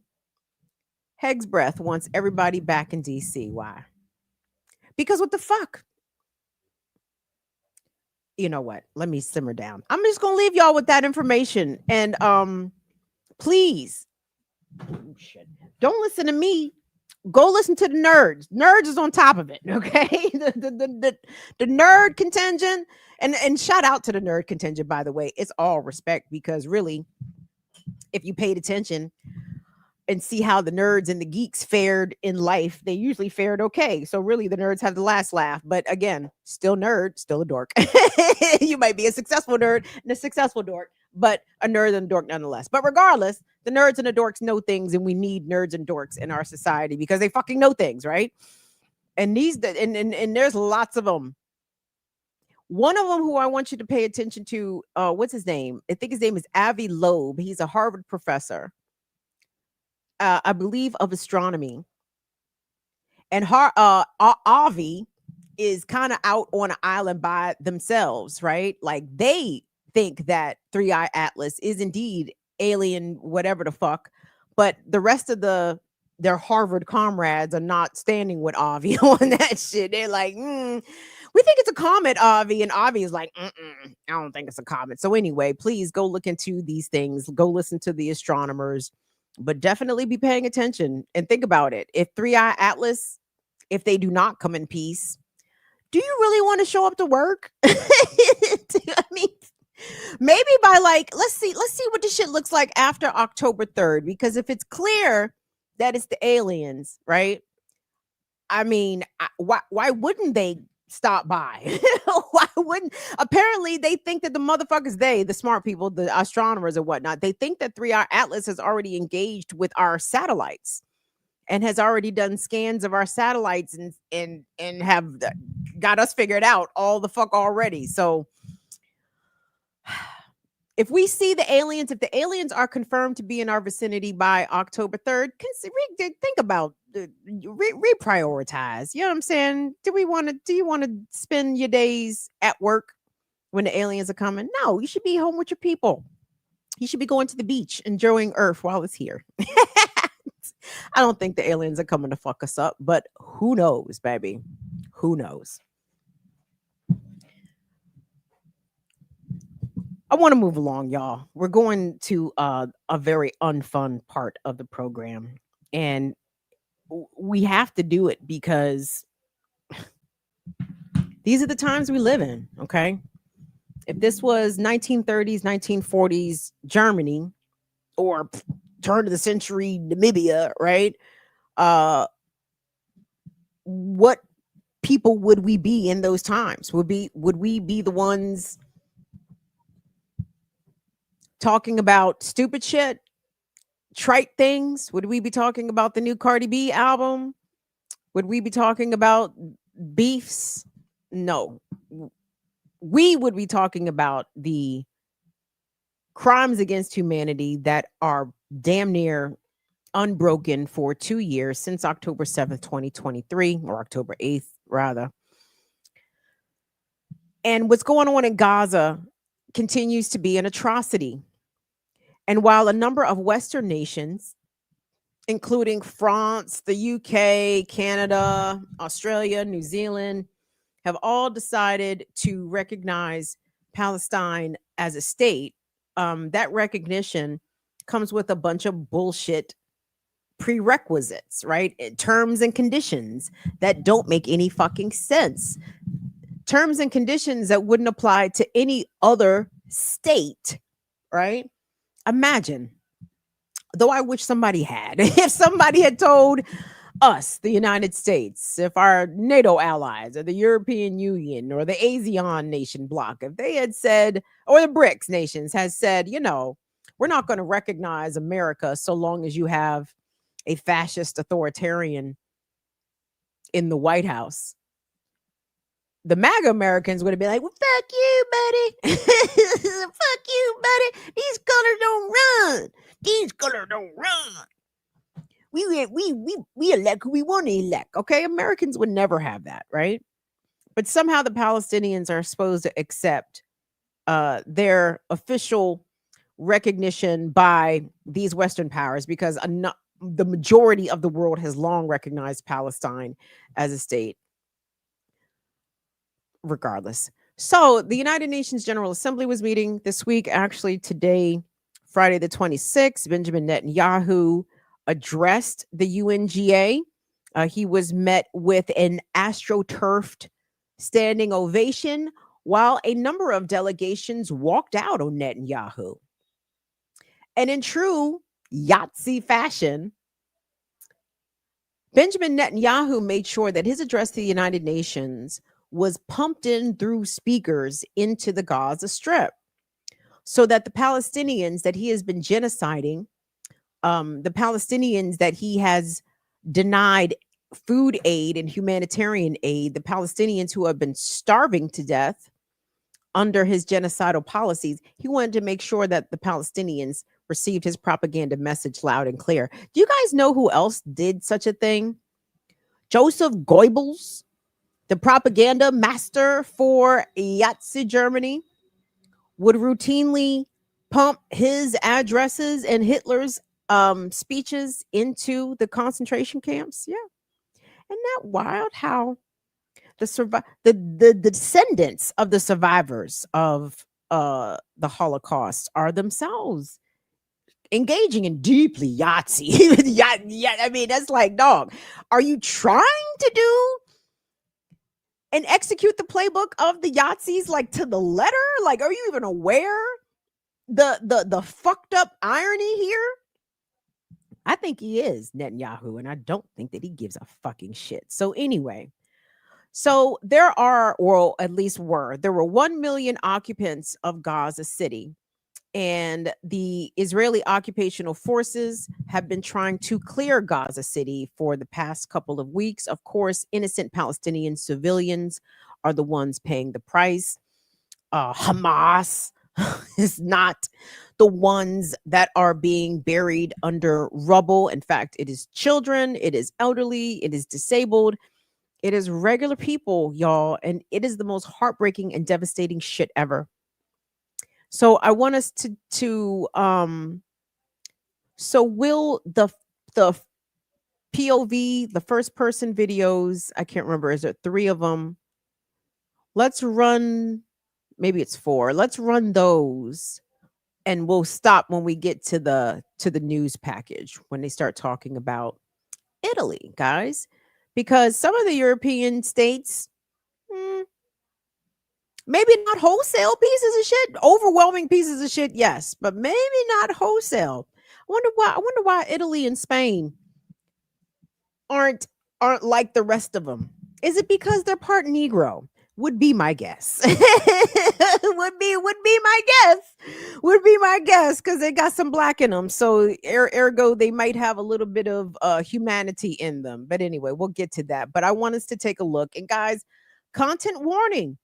Heg's Breath wants everybody back in DC. Why? Because what the fuck? You know what? Let me simmer down. I'm just gonna leave y'all with that information. And please, oh, shit, don't listen to me. Go listen to the nerds. Nerds is on top of it. Okay. The nerd contingent. And shout out to the nerd contingent, by the way. It's all respect, because really, if you paid attention and see how the nerds and the geeks fared in life, they usually fared okay. So really, the nerds have the last laugh. But again, still nerd, still a dork. You might be a successful nerd and a successful dork, but a nerd and a dork nonetheless. But regardless, the nerds and the dorks know things, and we need nerds and dorks in our society because they fucking know things, right? And and there's lots of them. One of them who I want you to pay attention to, what's his name? I think his name is Avi Loeb. He's a Harvard professor, I believe, of astronomy. And Avi is kind of out on an island by themselves, right? Like, they think that 3i Atlas is indeed alien, whatever the fuck, but the rest of their Harvard comrades are not standing with Avi on that shit. They're like, we think it's a comet, Avi. And Avi is like, I don't think it's a comet. So anyway, please go look into these things. Go listen to the astronomers, but definitely be paying attention and think about it. If 3i Atlas, if they do not come in peace, do you really want to show up to work? I mean, maybe by let's see what this shit looks like after October 3rd, because if it's clear that it's the aliens, right? I mean, why wouldn't they stop by? Why wouldn't? Apparently, they think that the motherfuckers, the smart people, the astronomers and whatnot, they think that 3i Atlas has already engaged with our satellites and has already done scans of our satellites and have got us figured out all the fuck already. So if we see the aliens, if the aliens are confirmed to be in our vicinity by October 3rd, think about reprioritize. You know what I'm saying? Do you want to spend your days at work when the aliens are coming? No, you should be home with your people. You should be going to the beach, enjoying Earth while it's here. I don't think the aliens are coming to fuck us up, but who knows, baby? Who knows? I want to move along, y'all. We're going to a very unfun part of the program, and we have to do it because these are the times we live in. Okay, if this was 1930s, 1940s Germany, or turn of the century Namibia, right? What people would we be in those times? Would we be the ones talking about stupid shit, trite things? Would we be talking about the new Cardi B album? Would we be talking about beefs? No. We would be talking about the crimes against humanity that are damn near unbroken for 2 years, since October 7th, 2023, or October 8th, rather. And what's going on in Gaza continues to be an atrocity. And while a number of Western nations, including France, the UK, Canada, Australia, New Zealand, have all decided to recognize Palestine as a state, that recognition comes with a bunch of bullshit prerequisites, right? Terms and conditions that don't make any fucking sense. Terms and conditions that wouldn't apply to any other state, right? Imagine, though I wish somebody had, if somebody had told us, the United States, if our NATO allies or the European Union or the ASEAN nation bloc, if they had said, or the BRICS nations has said, we're not going to recognize America so long as you have a fascist authoritarian in the White House, the MAGA Americans would have been like, well, fuck you, buddy. Fuck you, buddy. These colors don't run. These colors don't run. We elect who we want to elect. Okay. Americans would never have that, right? But somehow the Palestinians are supposed to accept their official recognition by these Western powers, because the majority of the world has long recognized Palestine as a state. Regardless, So the United Nations General Assembly was meeting this week. Actually, today, Friday the 26th, Benjamin Netanyahu addressed the UNGA. He was met with an astroturfed standing ovation while a number of delegations walked out on Netanyahu. And in true Yahtzee fashion, Benjamin Netanyahu made sure that his address to the United Nations was pumped in through speakers into the Gaza Strip so that the Palestinians that he has been genociding, the Palestinians that he has denied food aid and humanitarian aid, the Palestinians who have been starving to death under his genocidal policies, he wanted to make sure that the Palestinians received his propaganda message loud and clear. Do you guys know who else did such a thing? Joseph Goebbels, the propaganda master for Nazi Germany, would routinely pump his addresses and Hitler's speeches into the concentration camps. Yeah. Isn't that wild how the descendants of the survivors of the Holocaust are themselves engaging in deeply Yahtzee. Yeah, I mean, that's like, dog, are you trying to do and execute the playbook of the Yahtzees like to the letter? Like, are you even aware the fucked up irony here? I think he is, Netanyahu, and I don't think that he gives a fucking shit. So anyway, so there are, or at least there were 1 million occupants of Gaza City. And the Israeli occupational forces have been trying to clear Gaza City for the past couple of weeks. Of course, innocent Palestinian civilians are the ones paying the price. Hamas is not the ones that are being buried under rubble. In fact, it is children, it is elderly, it is disabled, it is regular people, y'all. And it is the most heartbreaking and devastating shit ever. So I want us to so will the POV, the first person videos, I can't remember, is there 3 of them? Let's run, maybe it's 4. Let's run those and we'll stop when we get to the news package, when they start talking about Italy, guys, because some of the European states, maybe not wholesale pieces of shit, overwhelming pieces of shit, yes, but maybe not wholesale. I wonder why Italy and Spain aren't like the rest of them. Is it because they're part Negro? Would be my guess. would be my guess, because they got some black in them. So ergo, they might have a little bit of humanity in them. But anyway, we'll get to that. But I want us to take a look. And guys, content warning.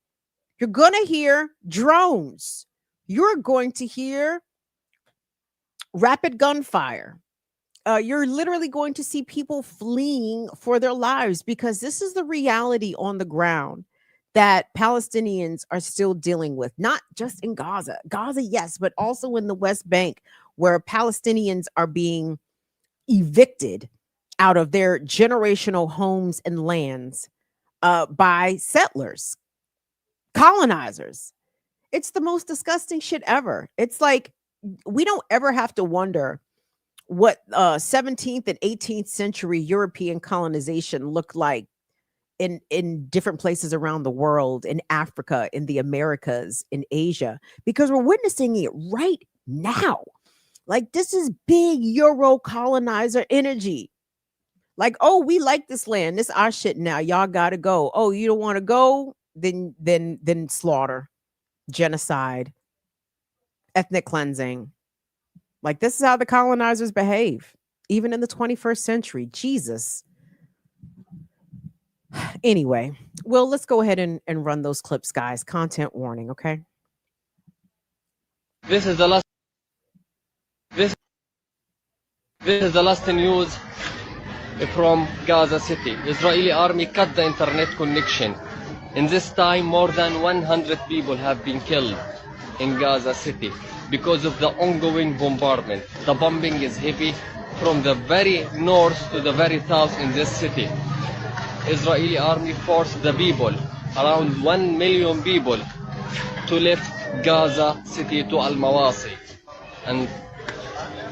You're going to hear drones. You're going to hear rapid gunfire. You're literally going to see people fleeing for their lives, because this is the reality on the ground that Palestinians are still dealing with, not just in Gaza. Gaza, yes, but also in the West Bank, where Palestinians are being evicted out of their generational homes and lands by settlers, colonizers. It's the most disgusting shit ever. It's like we don't ever have to wonder what 17th and 18th century European colonization looked like in different places around the world, in Africa, in the Americas, in Asia, because we're witnessing it right now. Like, this is big Euro colonizer energy. Like, oh, we like this land. This our shit now. Y'all gotta go. Oh, you don't want to go? Then slaughter, genocide, ethnic cleansing. Like, this is how the colonizers behave, even in the 21st century. Jesus. Anyway, well, let's go ahead and run those clips, guys. Content warning, okay? This is the last news from Gaza City. Israeli army cut the internet connection. In this time, more than 100 people have been killed in Gaza City because of the ongoing bombardment. The bombing is heavy from the very north to the very south in this city. Israeli army forced the people, around 1 million people, to lift Gaza city to Al-Mawasi. And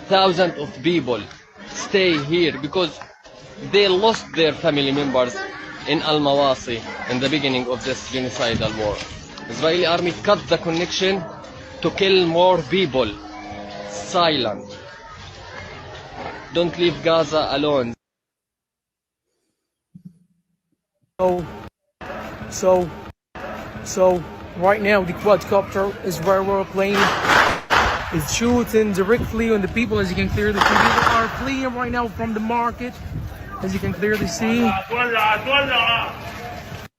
thousands of people stay here because they lost their family members in Al-Mawasi in the beginning of this genocidal war. Israeli army cut the connection to kill more people. Silent. Don't leave Gaza alone. So right now the quadcopter is where we're playing. It's shooting directly on the people, as you can clearly see. People are fleeing right now from the market, as you can clearly see.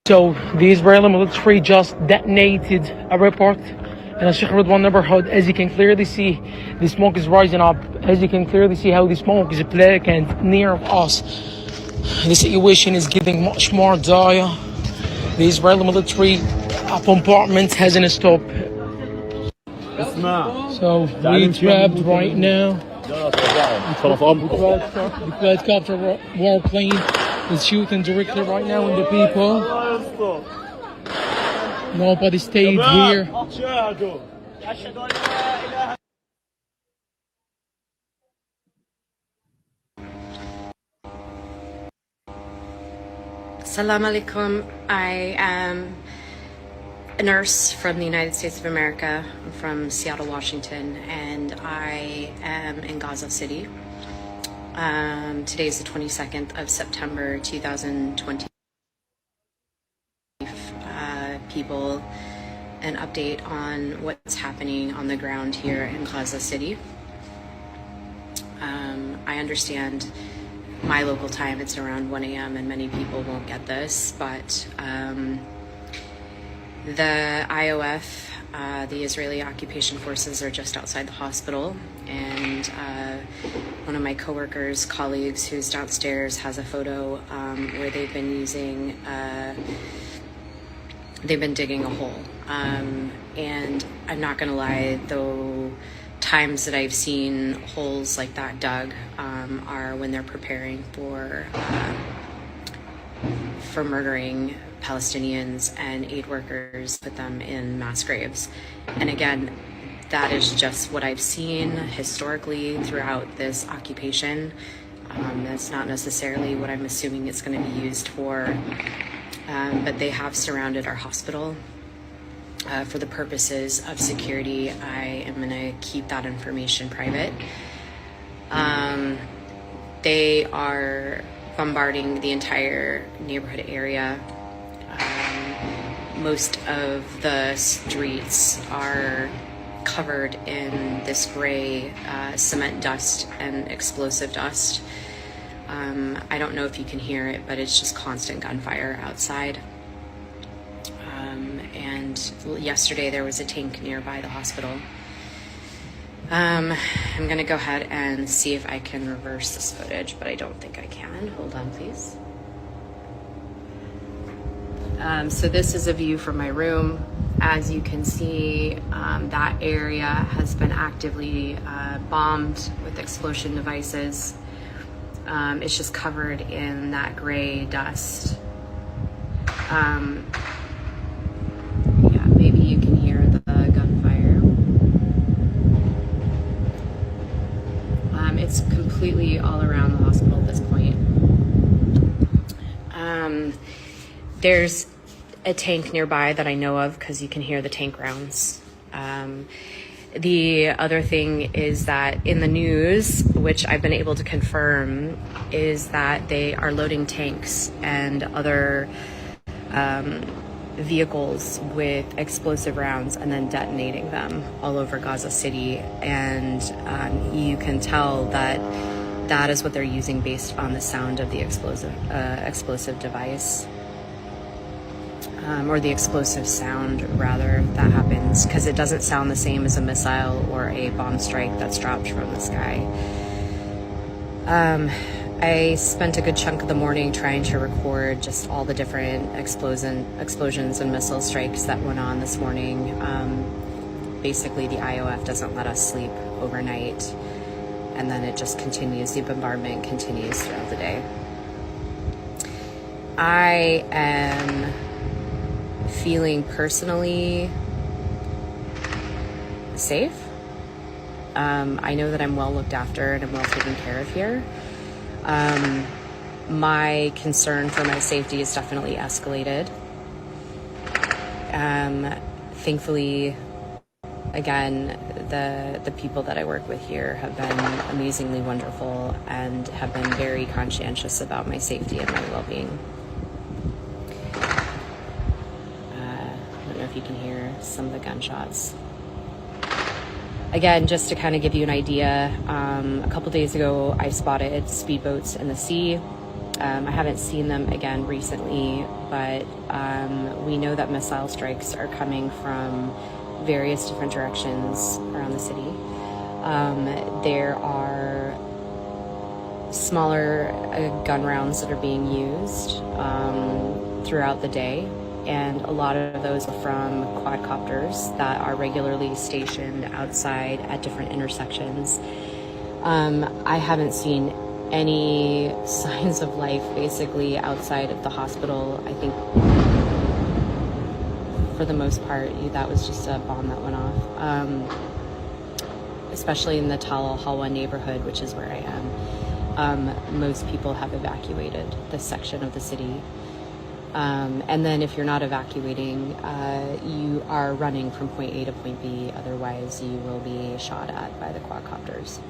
So the Israeli military just detonated a report in a Shakur one neighborhood. As you can clearly see, the smoke is rising up. As you can clearly see how the smoke is blackened near us. The situation is getting much more dire. The Israeli military bombardment hasn't stopped. So we trapped right now. The quadcopter warplane is shooting directly right now on the people. Nobody stayed here. Assalamu alaikum. I am a nurse from the United States of America. I'm from Seattle, Washington, and I am in Gaza City. Today is the 22nd of September 2020. People an update on what's happening on the ground here in Gaza City. I understand my local time, it's around 1 a.m. and many people won't get this, but the IOF, the Israeli occupation forces, are just outside the hospital, and one of my coworkers, colleagues who's downstairs has a photo where they've been using, they've been digging a hole. And I'm not gonna lie, though, times that I've seen holes like that dug are when they're preparing for murdering Palestinians and aid workers, put them in mass graves. And again, that is just what I've seen historically throughout this occupation. That's not necessarily what I'm assuming it's going to be used for, but they have surrounded our hospital. For the purposes of security, I am going to keep that information private. They are bombarding the entire neighborhood area. Most of the streets are covered in this gray cement dust and explosive dust. I don't know if you can hear it, but it's just constant gunfire outside. And yesterday there was a tank nearby the hospital. I'm gonna go ahead and see if I can reverse this footage, but I don't think I can. Hold on, please. So this is a view from my room. As you can see, that area has been actively bombed with explosion devices. It's just covered in that gray dust. Yeah, maybe you can hear the gunfire. It's completely all around the hospital at this point. There's a tank nearby that I know of because you can hear the tank rounds. The other thing is that in the news, which I've been able to confirm, is that they are loading tanks and other vehicles with explosive rounds and then detonating them all over Gaza City. And you can tell that that is what they're using based on the sound of the explosive device. Or the explosive sound, rather, that happens, because it doesn't sound the same as a missile or a bomb strike that's dropped from the sky. I spent a good chunk of the morning trying to record just all the different explosions and missile strikes that went on this morning. Basically, the IOF doesn't let us sleep overnight, and then it just continues, the bombardment continues throughout the day. I am feeling personally safe. I know that I'm well looked after and I'm well taken care of here. My concern for my safety is definitely escalated. Thankfully, again, the people that I work with here have been amazingly wonderful and have been very conscientious about my safety and my well-being. I don't know if you can hear some of the gunshots. Again, just to kind of give you an idea, a couple days ago I spotted speedboats in the sea. I haven't seen them again recently, but we know that missile strikes are coming from various different directions around the city. There are smaller gun rounds that are being used throughout the day, and a lot of those are from quadcopters that are regularly stationed outside at different intersections. I haven't seen any signs of life basically outside of the hospital. I think for the most part that was just a bomb that went off, especially in the Tal al-Halwa neighborhood, which is where I am. Most people have evacuated this section of the city, and then if you're not evacuating, you are running from point A to point B, otherwise you will be shot at by the quadcopters.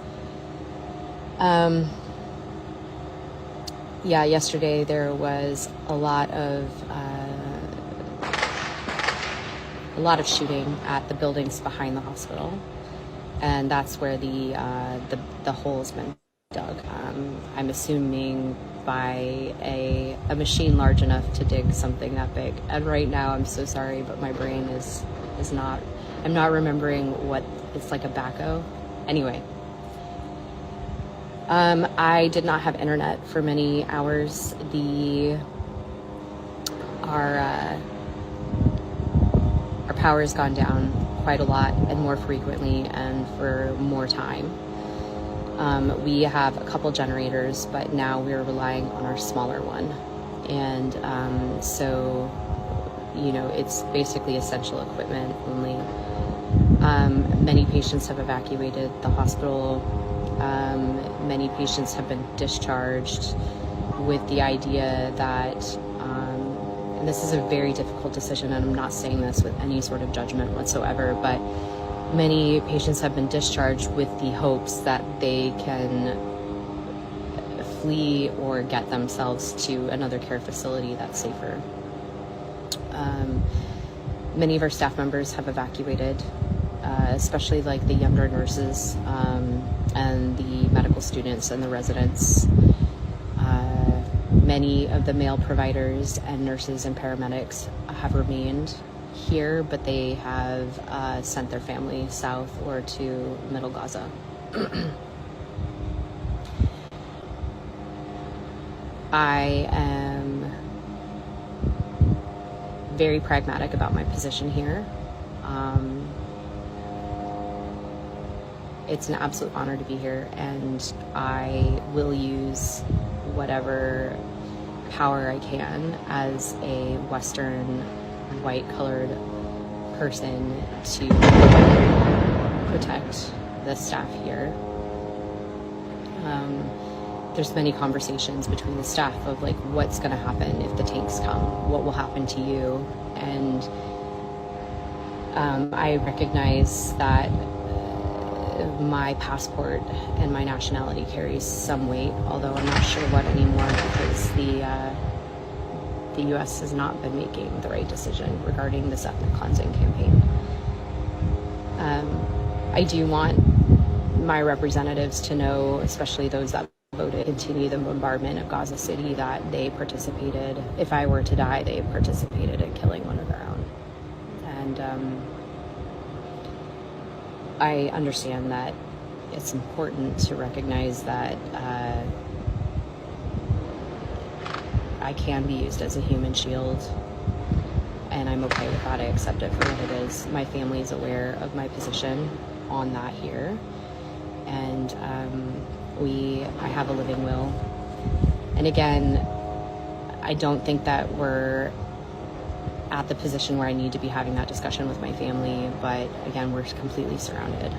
Yeah, yesterday there was a lot of shooting at the buildings behind the hospital, and that's where the hole's been dug. I'm assuming by a machine large enough to dig something that big. And right now, I'm so sorry, but my brain is not. I'm not remembering what it's like a backhoe. Anyway. I did not have internet for many hours. Our power has gone down quite a lot and more frequently and for more time. We have a couple generators, but now we're relying on our smaller one. And so, you know, it's basically essential equipment only. Many patients have evacuated the hospital. Many patients have been discharged with the idea that, and this is a very difficult decision, and I'm not saying this with any sort of judgment whatsoever, but many patients have been discharged with the hopes that they can flee or get themselves to another care facility that's safer. Many of our staff members have evacuated, especially like the younger nurses and the medical students and the residents. Many of the male providers and nurses and paramedics have remained here, but they have sent their family south or to Middle Gaza. I am very pragmatic about my position here. It's an absolute honor to be here, and I will use whatever power I can as a Western, white-colored person to protect the staff here. There's many conversations between the staff of like, what's going to happen if the tanks come? What will happen to you? And I recognize that my passport and my nationality carries some weight, although I'm not sure what anymore, because the U.S. has not been making the right decision regarding this ethnic cleansing campaign. I do want my representatives to know, especially those that voted to continue the bombardment of Gaza City, that they participated, if I were to die, they participated in killing one of their own. And I understand that it's important to recognize that I can be used as a human shield, and I'm okay with that. I accept it for what it is. My family is aware of my position on that here, and I have a living will. And again, I don't think that we're at the position where I need to be having that discussion with my family, but again, we're completely surrounded.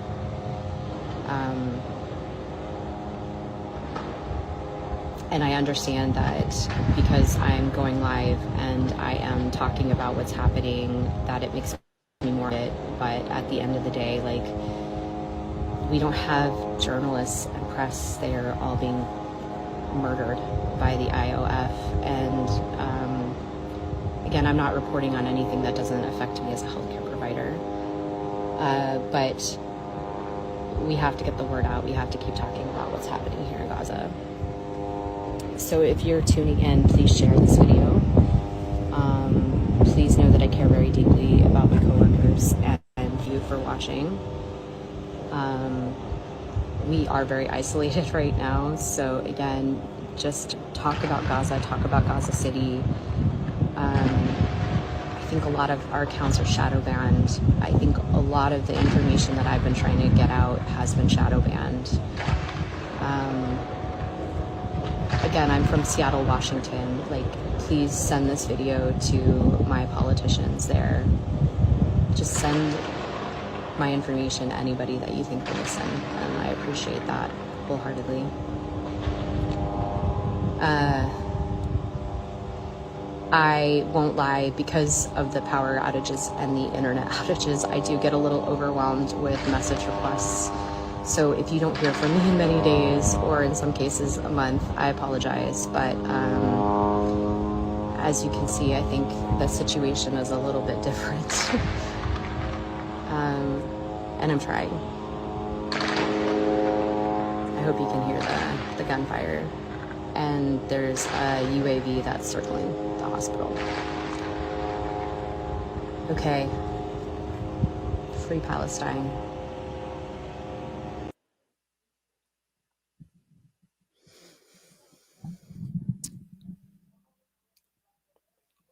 And I understand that because I'm going live and I am talking about what's happening, that it makes me more it. But at the end of the day, like, we don't have journalists and press. They are all being murdered by the IOF. And again, I'm not reporting on anything that doesn't affect me as a healthcare provider. But we have to get the word out. We have to keep talking about what's happening here in Gaza. So if you're tuning in, please share this video. Please know that I care very deeply about my coworkers and you for watching. We are very isolated right now. So again, just talk about Gaza, talk about Gaza City. I think a lot of our accounts are shadow banned. I think a lot of the information that I've been trying to get out has been shadow banned. Again, I'm from Seattle, Washington. Like, please send this video to my politicians there. Just send my information to anybody that you think will listen, and I appreciate that wholeheartedly. I won't lie, because of the power outages and the internet outages, I do get a little overwhelmed with message requests. So if you don't hear from me in many days, or in some cases a month, I apologize. But as you can see, I think the situation is a little bit different. And I'm trying. I hope you can hear the gunfire. And there's a UAV that's circling the hospital. Okay. Free Palestine.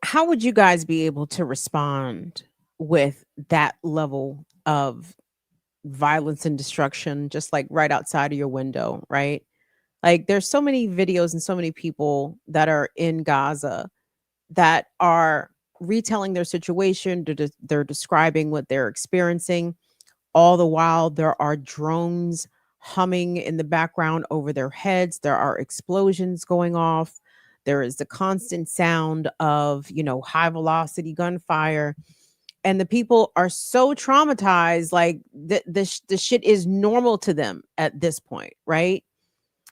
How would you guys be able to respond with that level of violence and destruction, just like right outside of your window, right? Like, there's so many videos and so many people that are in Gaza that are retelling their situation. They're describing what they're experiencing. All the while, there are drones humming in the background over their heads. There are explosions going off. There is the constant sound of, high velocity gunfire. And the people are so traumatized, like the shit is normal to them at this point, right?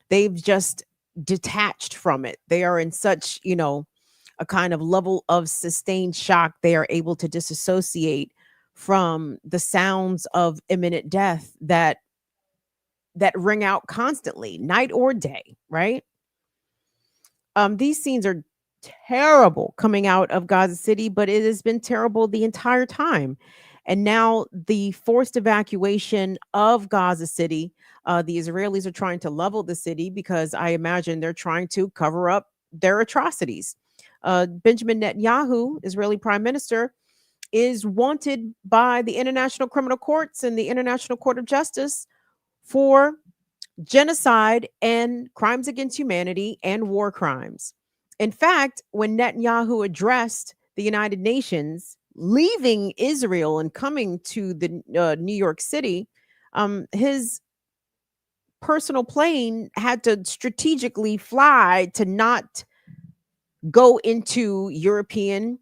They've just detached from it. They are in such, a kind of level of sustained shock. They are able to disassociate from the sounds of imminent death that ring out constantly, night or day, right? These scenes are terrible coming out of Gaza City, but it has been terrible the entire time. And now the forced evacuation of Gaza City, the Israelis are trying to level the city because I imagine they're trying to cover up their atrocities. Benjamin Netanyahu, Israeli prime minister, is wanted by the International Criminal Courts and the International Court of Justice for genocide and crimes against humanity and war crimes. In fact, when Netanyahu addressed the United Nations, leaving Israel and coming to the New York City, his personal plane had to strategically fly to not go into European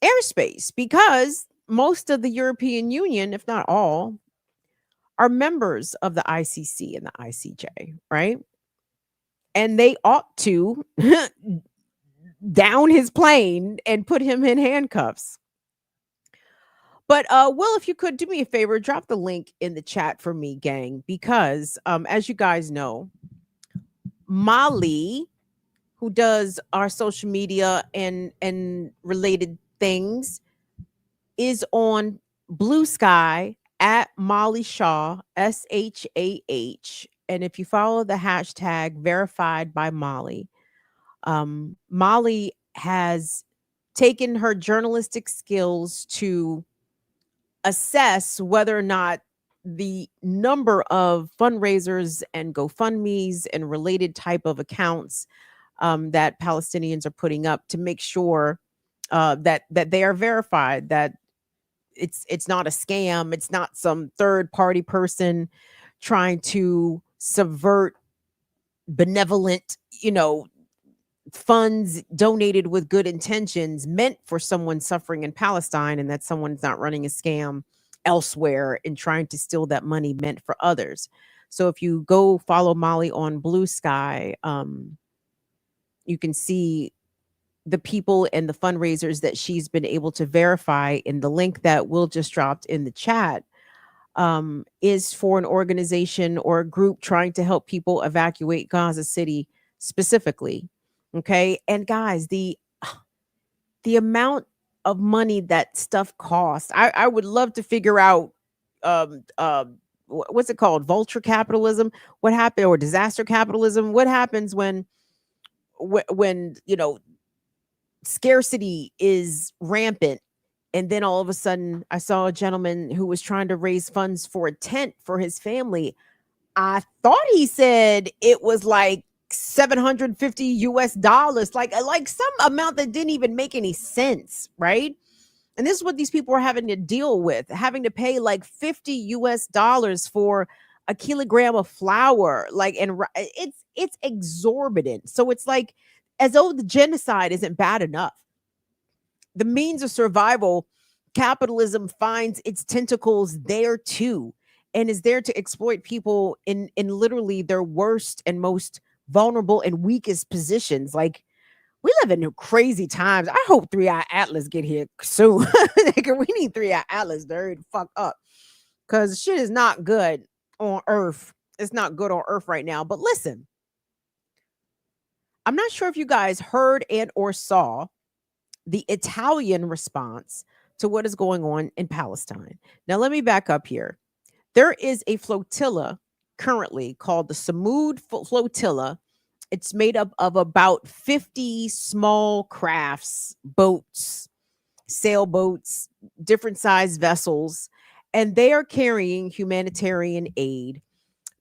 airspace because most of the European Union, if not all, are members of the ICC and the ICJ, right? And they ought to down his plane and put him in handcuffs. But Will, if you could do me a favor, drop the link in the chat for me, gang, because as you guys know, Molly, who does our social media and related things, is on Blue Sky at Molly Shaw, SHAH. And if you follow the hashtag verified by Molly, Molly has taken her journalistic skills to assess whether or not the number of fundraisers and GoFundMe's and related type of accounts that Palestinians are putting up to make sure that they are verified, that it's not a scam, it's not some third party person trying to subvert benevolent, funds donated with good intentions meant for someone suffering in Palestine, and that someone's not running a scam elsewhere and trying to steal that money meant for others. So if you go follow Molly on Blue Sky, you can see the people and the fundraisers that she's been able to verify. In the link that Will just dropped in the chat is for an organization or a group trying to help people evacuate Gaza City specifically. Okay. And guys, the amount of money that stuff costs, I would love to figure out what's it called? Vulture capitalism. What happened, or disaster capitalism? What happens when scarcity is rampant, and then all of a sudden I saw a gentleman who was trying to raise funds for a tent for his family. I thought he said it was like $750 like some amount that didn't even make any sense, right? And this is what these people are having to deal with, having to pay like $50 for a kilogram of flour, and it's exorbitant. So it's like as though the genocide isn't bad enough. The means of survival, capitalism finds its tentacles there too, and is there to exploit people in literally their worst and most vulnerable and weakest positions. Like, we live in crazy times. I hope 3-Eye Atlas get here soon. We need 3-Eye Atlas to hurry the fuck up, because shit is not good on Earth. It's not good on Earth right now. But listen, I'm not sure if you guys heard and or saw the Italian response to what is going on in Palestine. Now, let me back up here. There is a flotilla currently called the Samud Flotilla. It's made up of about 50 small crafts, boats, sailboats, different sized vessels, and they are carrying humanitarian aid.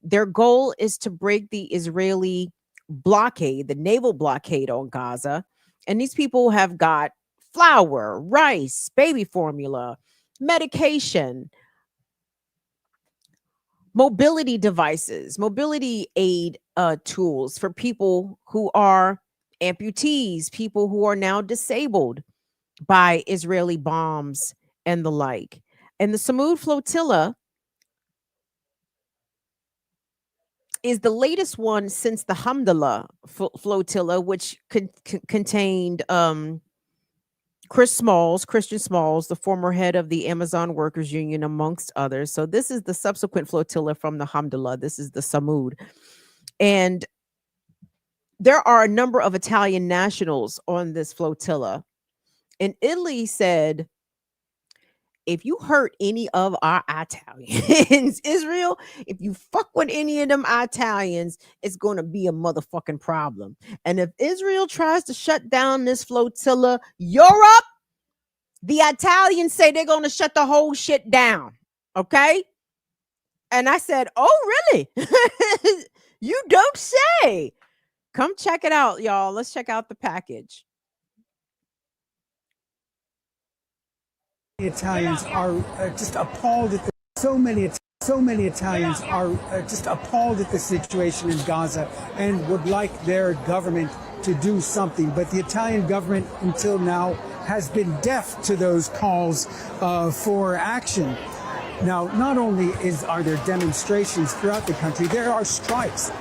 Their goal is to break the Israeli blockade, the naval blockade on Gaza. And these people have got flour, rice, baby formula, medication, mobility devices, mobility aid tools for people who are amputees, people who are now disabled by Israeli bombs and the like. And the Samud Flotilla is the latest one since the Hamdallah Flotilla, which contained Christian Smalls, the former head of the Amazon Workers Union, amongst others. So this is the subsequent flotilla from the Hamdallah. This is the Samud. And there are a number of Italian nationals on this flotilla. And Italy said, if you hurt any of our Italians, Israel, if you fuck with any of them Italians, it's going to be a motherfucking problem. And if Israel tries to shut down this flotilla, Europe, the Italians say they're going to shut the whole shit down. Okay? And I said, oh, really? You don't say. Come check it out, y'all. Let's check out the package. The Italians are just appalled at so many Italians are just appalled at the situation in Gaza and would like their government to do something. But the Italian government until now has been deaf to those calls for action. Now, not only are there demonstrations throughout the country, there are strikes.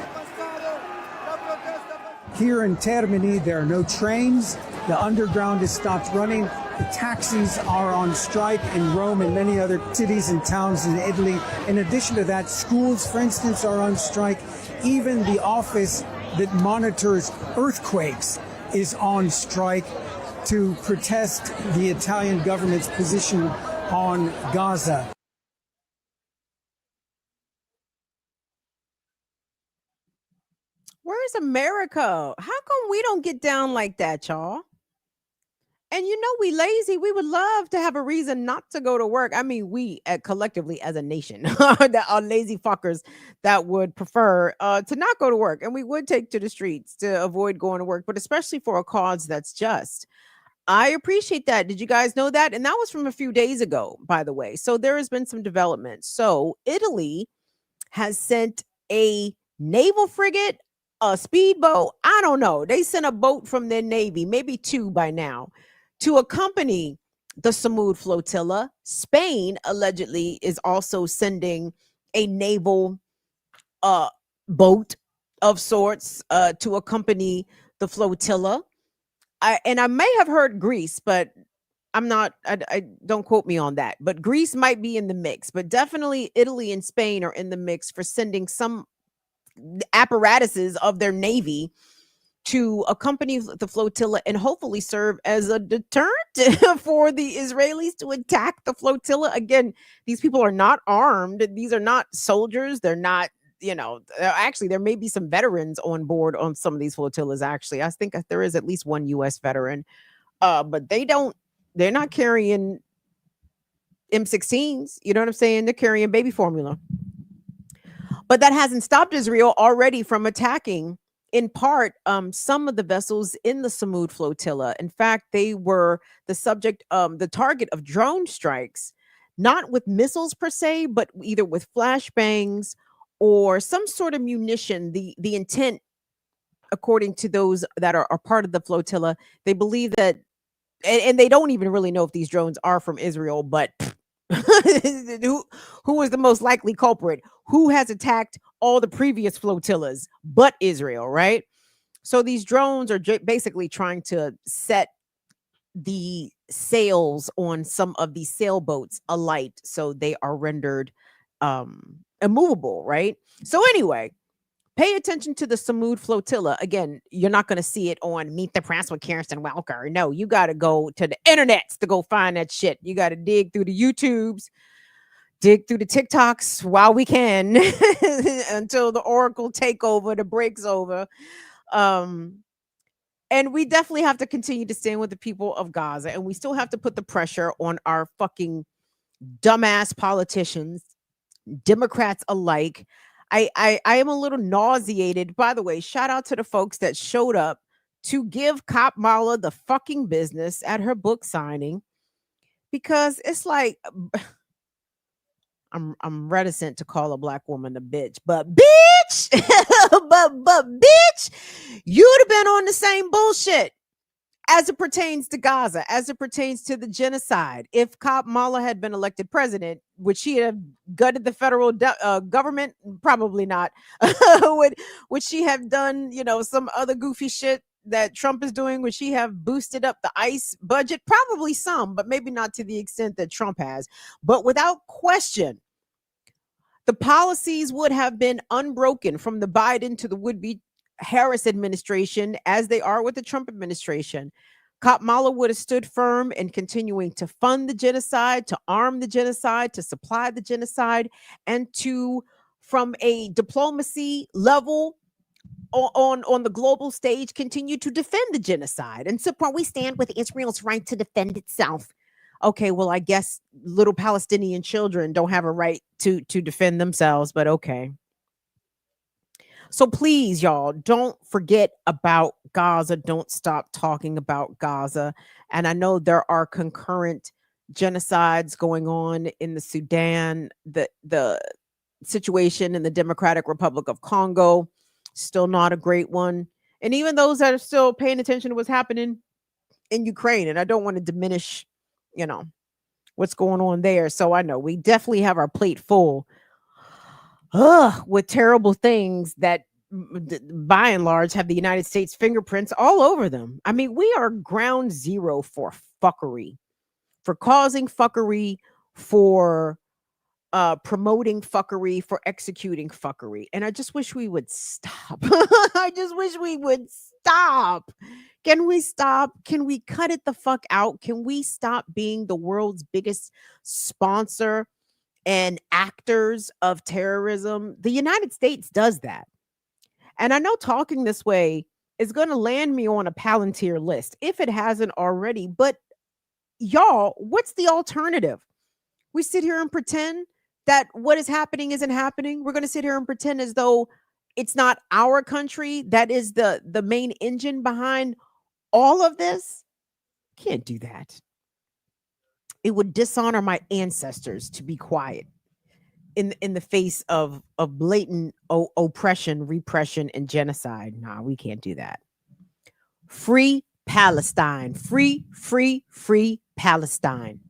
Here in Termini, there are no trains. The underground has stopped running. The taxis are on strike in Rome and many other cities and towns in Italy. In addition to that, schools, for instance, are on strike. Even the office that monitors earthquakes is on strike to protest the Italian government's position on Gaza. Where's America? How come we don't get down like that, y'all? And we lazy. We would love to have a reason not to go to work. I mean, we collectively as a nation that are lazy fuckers that would prefer to not go to work. And we would take to the streets to avoid going to work, but especially for a cause that's just. I appreciate that. Did you guys know that? And that was from a few days ago, by the way. So there has been some development. So Italy has sent a naval frigate, a speedboat. I don't know. They sent a boat from their navy, maybe two by now, to accompany the Samud flotilla. Spain allegedly is also sending a naval boat of sorts to accompany the flotilla. I may have heard Greece, but I'm not, I don't quote me on that, but Greece might be in the mix, but definitely Italy and Spain are in the mix for sending some apparatuses of their navy to accompany the flotilla and hopefully serve as a deterrent for the Israelis to attack the flotilla. Again, these people are not armed. These are not soldiers. They're not, actually, there may be some veterans on board on some of these flotillas. Actually, I think there is at least one U.S. veteran, but they're not carrying M16s. You know what I'm saying? They're carrying baby formula. But that hasn't stopped Israel already from attacking, in part, some of the vessels in the Samud flotilla. In fact, they were the target of drone strikes, not with missiles per se, but either with flashbangs or some sort of munition. The intent, according to those that are part of the flotilla, they believe that, and they don't even really know if these drones are from Israel, but who is the most likely culprit? Who has attacked all the previous flotillas but Israel, right? So these drones are basically trying to set the sails on some of these sailboats alight, so they are rendered immovable, right? So anyway, pay attention to the Samud flotilla. Again, you're not going to see it on Meet the Press with Kirsten Welker. No, you got to go to the internets to go find that shit. You got to dig through the YouTubes, dig through the TikToks while we can until the Oracle takeover, the break's over. And we definitely have to continue to stand with the people of Gaza. And we still have to put the pressure on our fucking dumbass politicians, Democrats alike. I am a little nauseated. By the way, shout out to the folks that showed up to give Kamala the fucking business at her book signing, because it's like, I'm reticent to call a black woman a bitch, but bitch, but bitch, you'd have been on the same bullshit as it pertains to Gaza, as it pertains to the genocide. If Kamala had been elected president, would she have gutted the federal government? Probably not. would she have done, some other goofy shit that Trump is doing? Would she have boosted up the ICE budget? Probably some, but maybe not to the extent that Trump has. But without question, the policies would have been unbroken from the Biden to the would-be Harris administration, as they are with the Trump administration. Kamala would have stood firm in continuing to fund the genocide, to arm the genocide, to supply the genocide, and to, from a diplomacy level on the global stage, continue to defend the genocide and support. We stand with Israel's right to defend itself. Okay, well, I guess little Palestinian children don't have a right to defend themselves, but okay. So please, y'all, don't forget about Gaza. Don't stop talking about Gaza. And I know there are concurrent genocides going on in the Sudan, the situation in the Democratic Republic of Congo, still not a great one. And even those that are still paying attention to what's happening in Ukraine. And I don't want to diminish, what's going on there. So I know we definitely have our plate full with terrible things that by and large have the United States fingerprints all over them. I mean, we are ground zero for fuckery, for causing fuckery, for promoting fuckery, for executing fuckery. And I just wish we would stop. I just wish we would stop. Can we stop? Can we cut it the fuck out? Can we stop being the world's biggest sponsor and actors of terrorism? The United States does that. And I know talking this way is going to land me on a Palantir list if it hasn't already. But y'all, what's the alternative? We sit here and pretend that what is happening isn't happening. We're going to sit here and pretend as though it's not our country that is the main engine behind all of this. Can't do that. It would dishonor my ancestors to be quiet in the face of blatant oppression, repression, and genocide. Nah, we can't do that. Free Palestine. Free Palestine.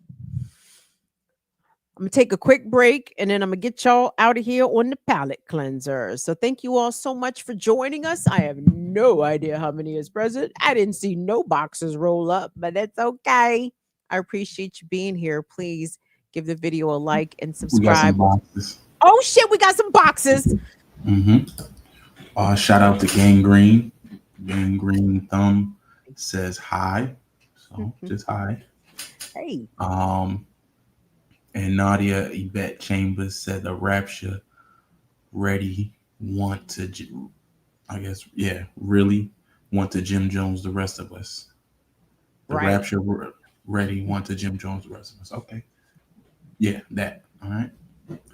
I'm going to take a quick break and then I'm going to get y'all out of here on the palate cleanser. So thank you all so much for joining us. I have no idea how many is present. I didn't see no boxes roll up, but that's okay. I appreciate you being here. Please give the video a like and subscribe. We got some boxes. Oh shit, we got some boxes. Shout out to Gangrene. Gangrene Thumb says hi. So just hi. Hey. And Nadia Yvette Chambers said the rapture ready want to, really want to Jim Jones the rest of us. The rapture ready want to Jim Jones the rest of us. Okay. Yeah, that. All right.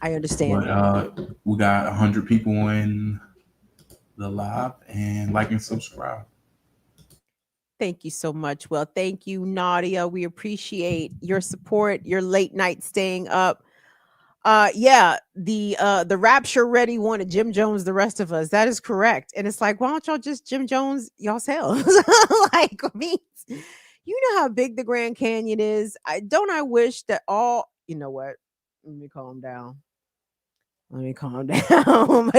I understand. But we got 100 people in the live and like and subscribe. Thank you so much. Well, thank you, Nadia. We appreciate your support, your late night staying up. The rapture ready wanted Jim Jones, the rest of us. That is correct. And it's like, why don't y'all just Jim Jones yourselves? Like, I mean, you know how big the Grand Canyon is. I wish that all, you know what? Let me calm down. But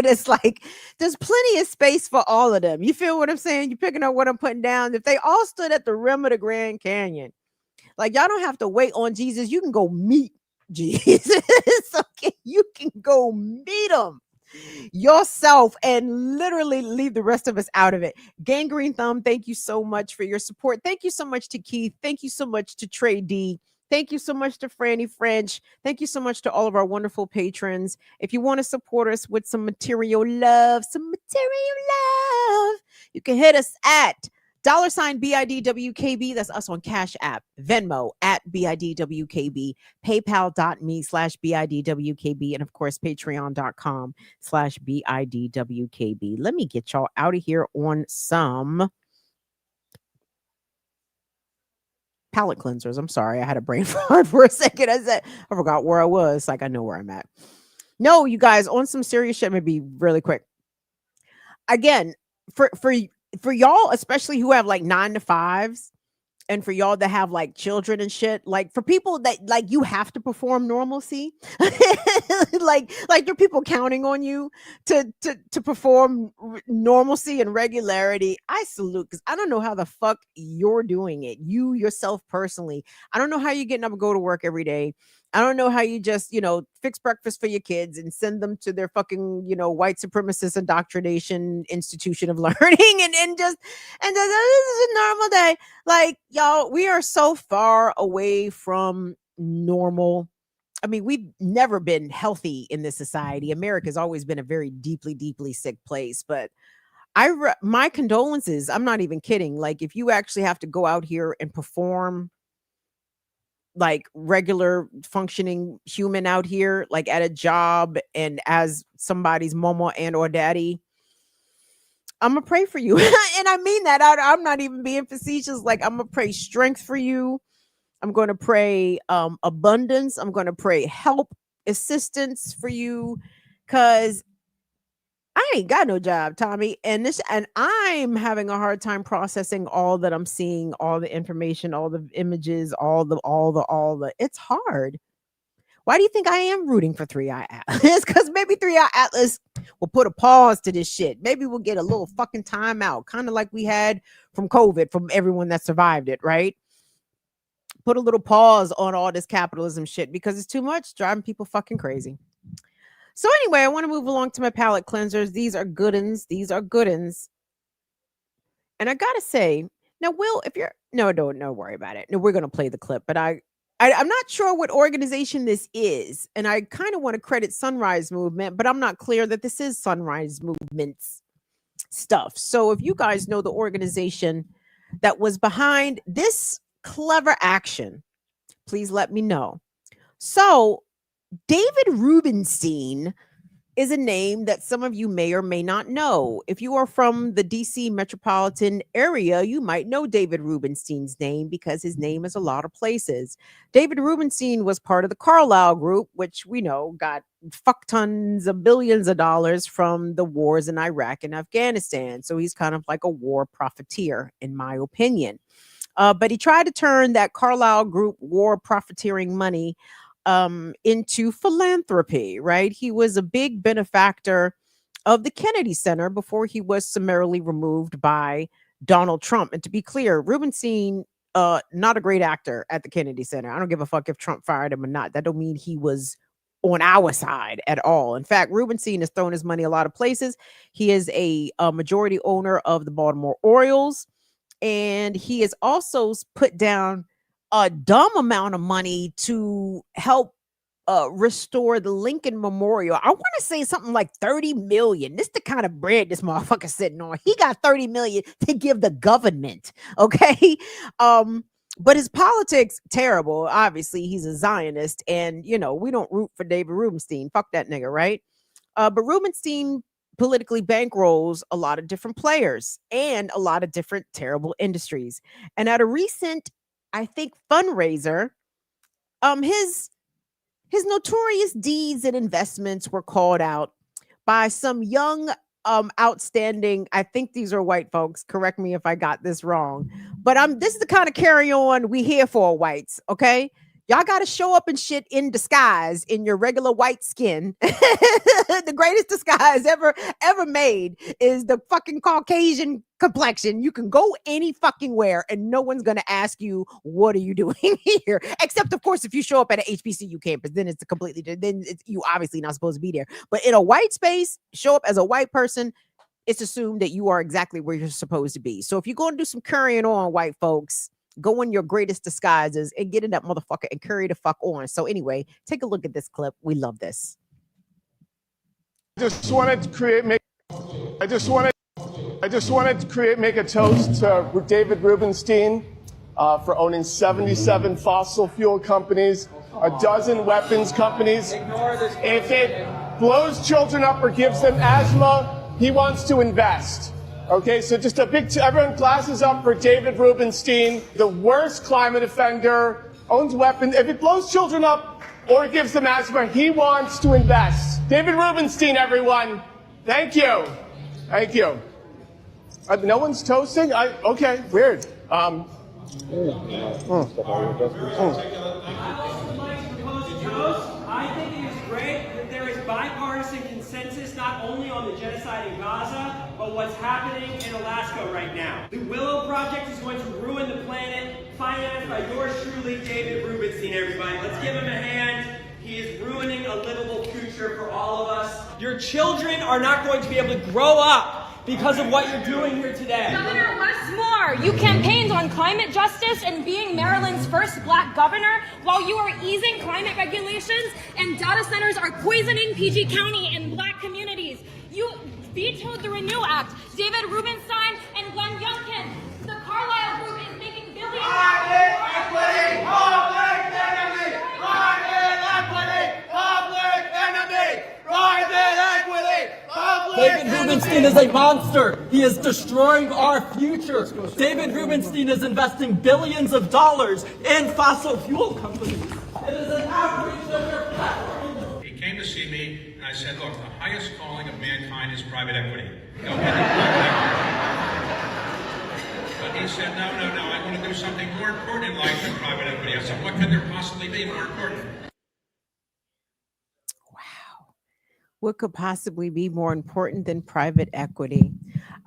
it's like there's plenty of space for all of them. You feel what I'm saying? You're picking up what I'm putting down. If they all stood at the rim of the Grand Canyon, like y'all don't have to wait on Jesus. You can go meet Jesus. Okay, you can go meet him yourself and literally leave the rest of us out of it. Gangrene Thumb, thank you so much for your support. Thank you so much to Keith. Thank you so much to Trey D. Thank you so much to Franny French. Thank you so much to all of our wonderful patrons. If you want to support us with some material love, you can hit us at $BIDWKB. That's us on Cash App, Venmo at BIDWKB, PayPal.me/BIDWKB, and of course, Patreon.com/BIDWKB. Let me get y'all out of here on some palate cleansers. I'm sorry. I had a brain fart for a second. I forgot where I was. Like, I know where I'm at. No, you guys, on some serious shit, maybe really quick. Again, for y'all, especially who have like 9 to 5s, and for y'all that have like children and shit, like for people that like you have to perform normalcy, like there are people counting on you to perform normalcy and regularity. I salute, because I don't know how the fuck you're doing it. You yourself personally, I don't know how you're getting up and go to work every day. I don't know how you just, fix breakfast for your kids and send them to their fucking, white supremacist indoctrination institution of learning and just this is a normal day. Like, y'all, we are so far away from normal. I mean, we've never been healthy in this society. America's always been a very deeply, deeply sick place. But my condolences. I'm not even kidding. Like, if you actually have to go out here and perform like regular functioning human out here, like at a job and as somebody's mama and or daddy, I'm gonna pray for you. And I mean that. I'm not even being facetious. Like, I'm gonna pray strength for you. I'm going to pray abundance. I'm going to pray help, assistance for you, because I ain't got no job, Tommy. And I'm having a hard time processing all that I'm seeing, all the information, all the images, all the. It's hard. Why do you think I am rooting for 3i Atlas? Because maybe 3i Atlas will put a pause to this shit. Maybe we'll get a little fucking time out, kind of like we had from COVID, from everyone that survived it, right? Put a little pause on all this capitalism shit because it's too much, driving people fucking crazy. So anyway, I want to move along to my palate cleansers. These are good uns. And I gotta say, now, Will, if you're no, don't worry about it. No, we're gonna play the clip, but I'm not sure what organization this is, and I kind of want to credit Sunrise Movement, but I'm not clear that this is Sunrise Movement's stuff. So if you guys know the organization that was behind this clever action, please let me know. So David Rubenstein is a name that some of you may or may not know. If you are from the DC metropolitan area, you might know David Rubenstein's name because his name is a lot of places. David Rubenstein was part of the Carlyle Group, which we know got fuck tons of billions of dollars from the wars in Iraq and Afghanistan. So he's kind of like a war profiteer, in my opinion. But he tried to turn that Carlyle Group war profiteering money into philanthropy, right? He was a big benefactor of the Kennedy Center before he was summarily removed by Donald Trump. And to be clear, Rubenstein, not a great actor at the Kennedy Center. I don't give a fuck if Trump fired him or not. That don't mean he was on our side at all. In fact, Rubenstein has thrown his money a lot of places. He is a majority owner of the Baltimore Orioles, and he has also put down a dumb amount of money to help restore the Lincoln Memorial. I want to say something like 30 million. This is the kind of bread this motherfucker's sitting on. He got 30 million to give the government. Okay. But his politics, terrible. Obviously, he's a Zionist, and we don't root for David Rubenstein. Fuck that nigga, right? But Rubenstein politically bankrolls a lot of different players and a lot of different terrible industries. And at a recent, I think, fundraiser, his notorious deeds and investments were called out by some young, outstanding, I think these are white folks. Correct me if I got this wrong. But this is the kind of carry on we here for, whites, okay? Y'all got to show up and shit in disguise in your regular white skin. The greatest disguise ever made is the fucking Caucasian complexion. You can go any fucking where and no one's going to ask you, what are you doing here? Except, of course, if you show up at an HBCU campus, then it's you obviously not supposed to be there. But in a white space, show up as a white person, it's assumed that you are exactly where you're supposed to be. So if you're going to do some carrying on, white folks, go in your greatest disguises and get in that motherfucker and carry the fuck on. So anyway, take a look at this clip. We love this. I just wanted to make a toast to David Rubenstein for owning 77 fossil fuel companies, a dozen weapons companies. If it blows children up or gives them asthma, he wants to invest. Okay, so just a big, everyone glasses up for David Rubenstein, the worst climate offender, owns weapons. If it blows children up or gives them asthma, he wants to invest. David Rubenstein, everyone. Thank you. Thank you. No one's toasting? Okay, weird. I think it is great that there is bipartisan consensus not only on the genocide in Gaza, but what's happening in Alaska right now. The Willow Project is going to ruin the planet, financed by yours truly, David Rubenstein, everybody. Let's give him a hand. He is ruining a livable future for all of us. Your children are not going to be able to grow up because of what you're doing here today. Governor Westmore, you campaigned on climate justice and being Maryland's first black governor while you are easing climate regulations and data centers are poisoning PG County and black communities. You vetoed the Renew Act. David Rubenstein and Glenn Youngkin, the Carlyle Group is making billions. Private equity, public enemy! Private equity, public enemy! Private equity, public David Rubenstein is a monster. He is destroying our future. David Rubenstein is investing billions of dollars in fossil fuel companies. It is an outrage of your platform. He came to see me, and I said, look, the highest calling of mankind is private equity. But he said, no, I want to do something more important in life than private equity. I said, what could there possibly be more important? What could possibly be more important than private equity?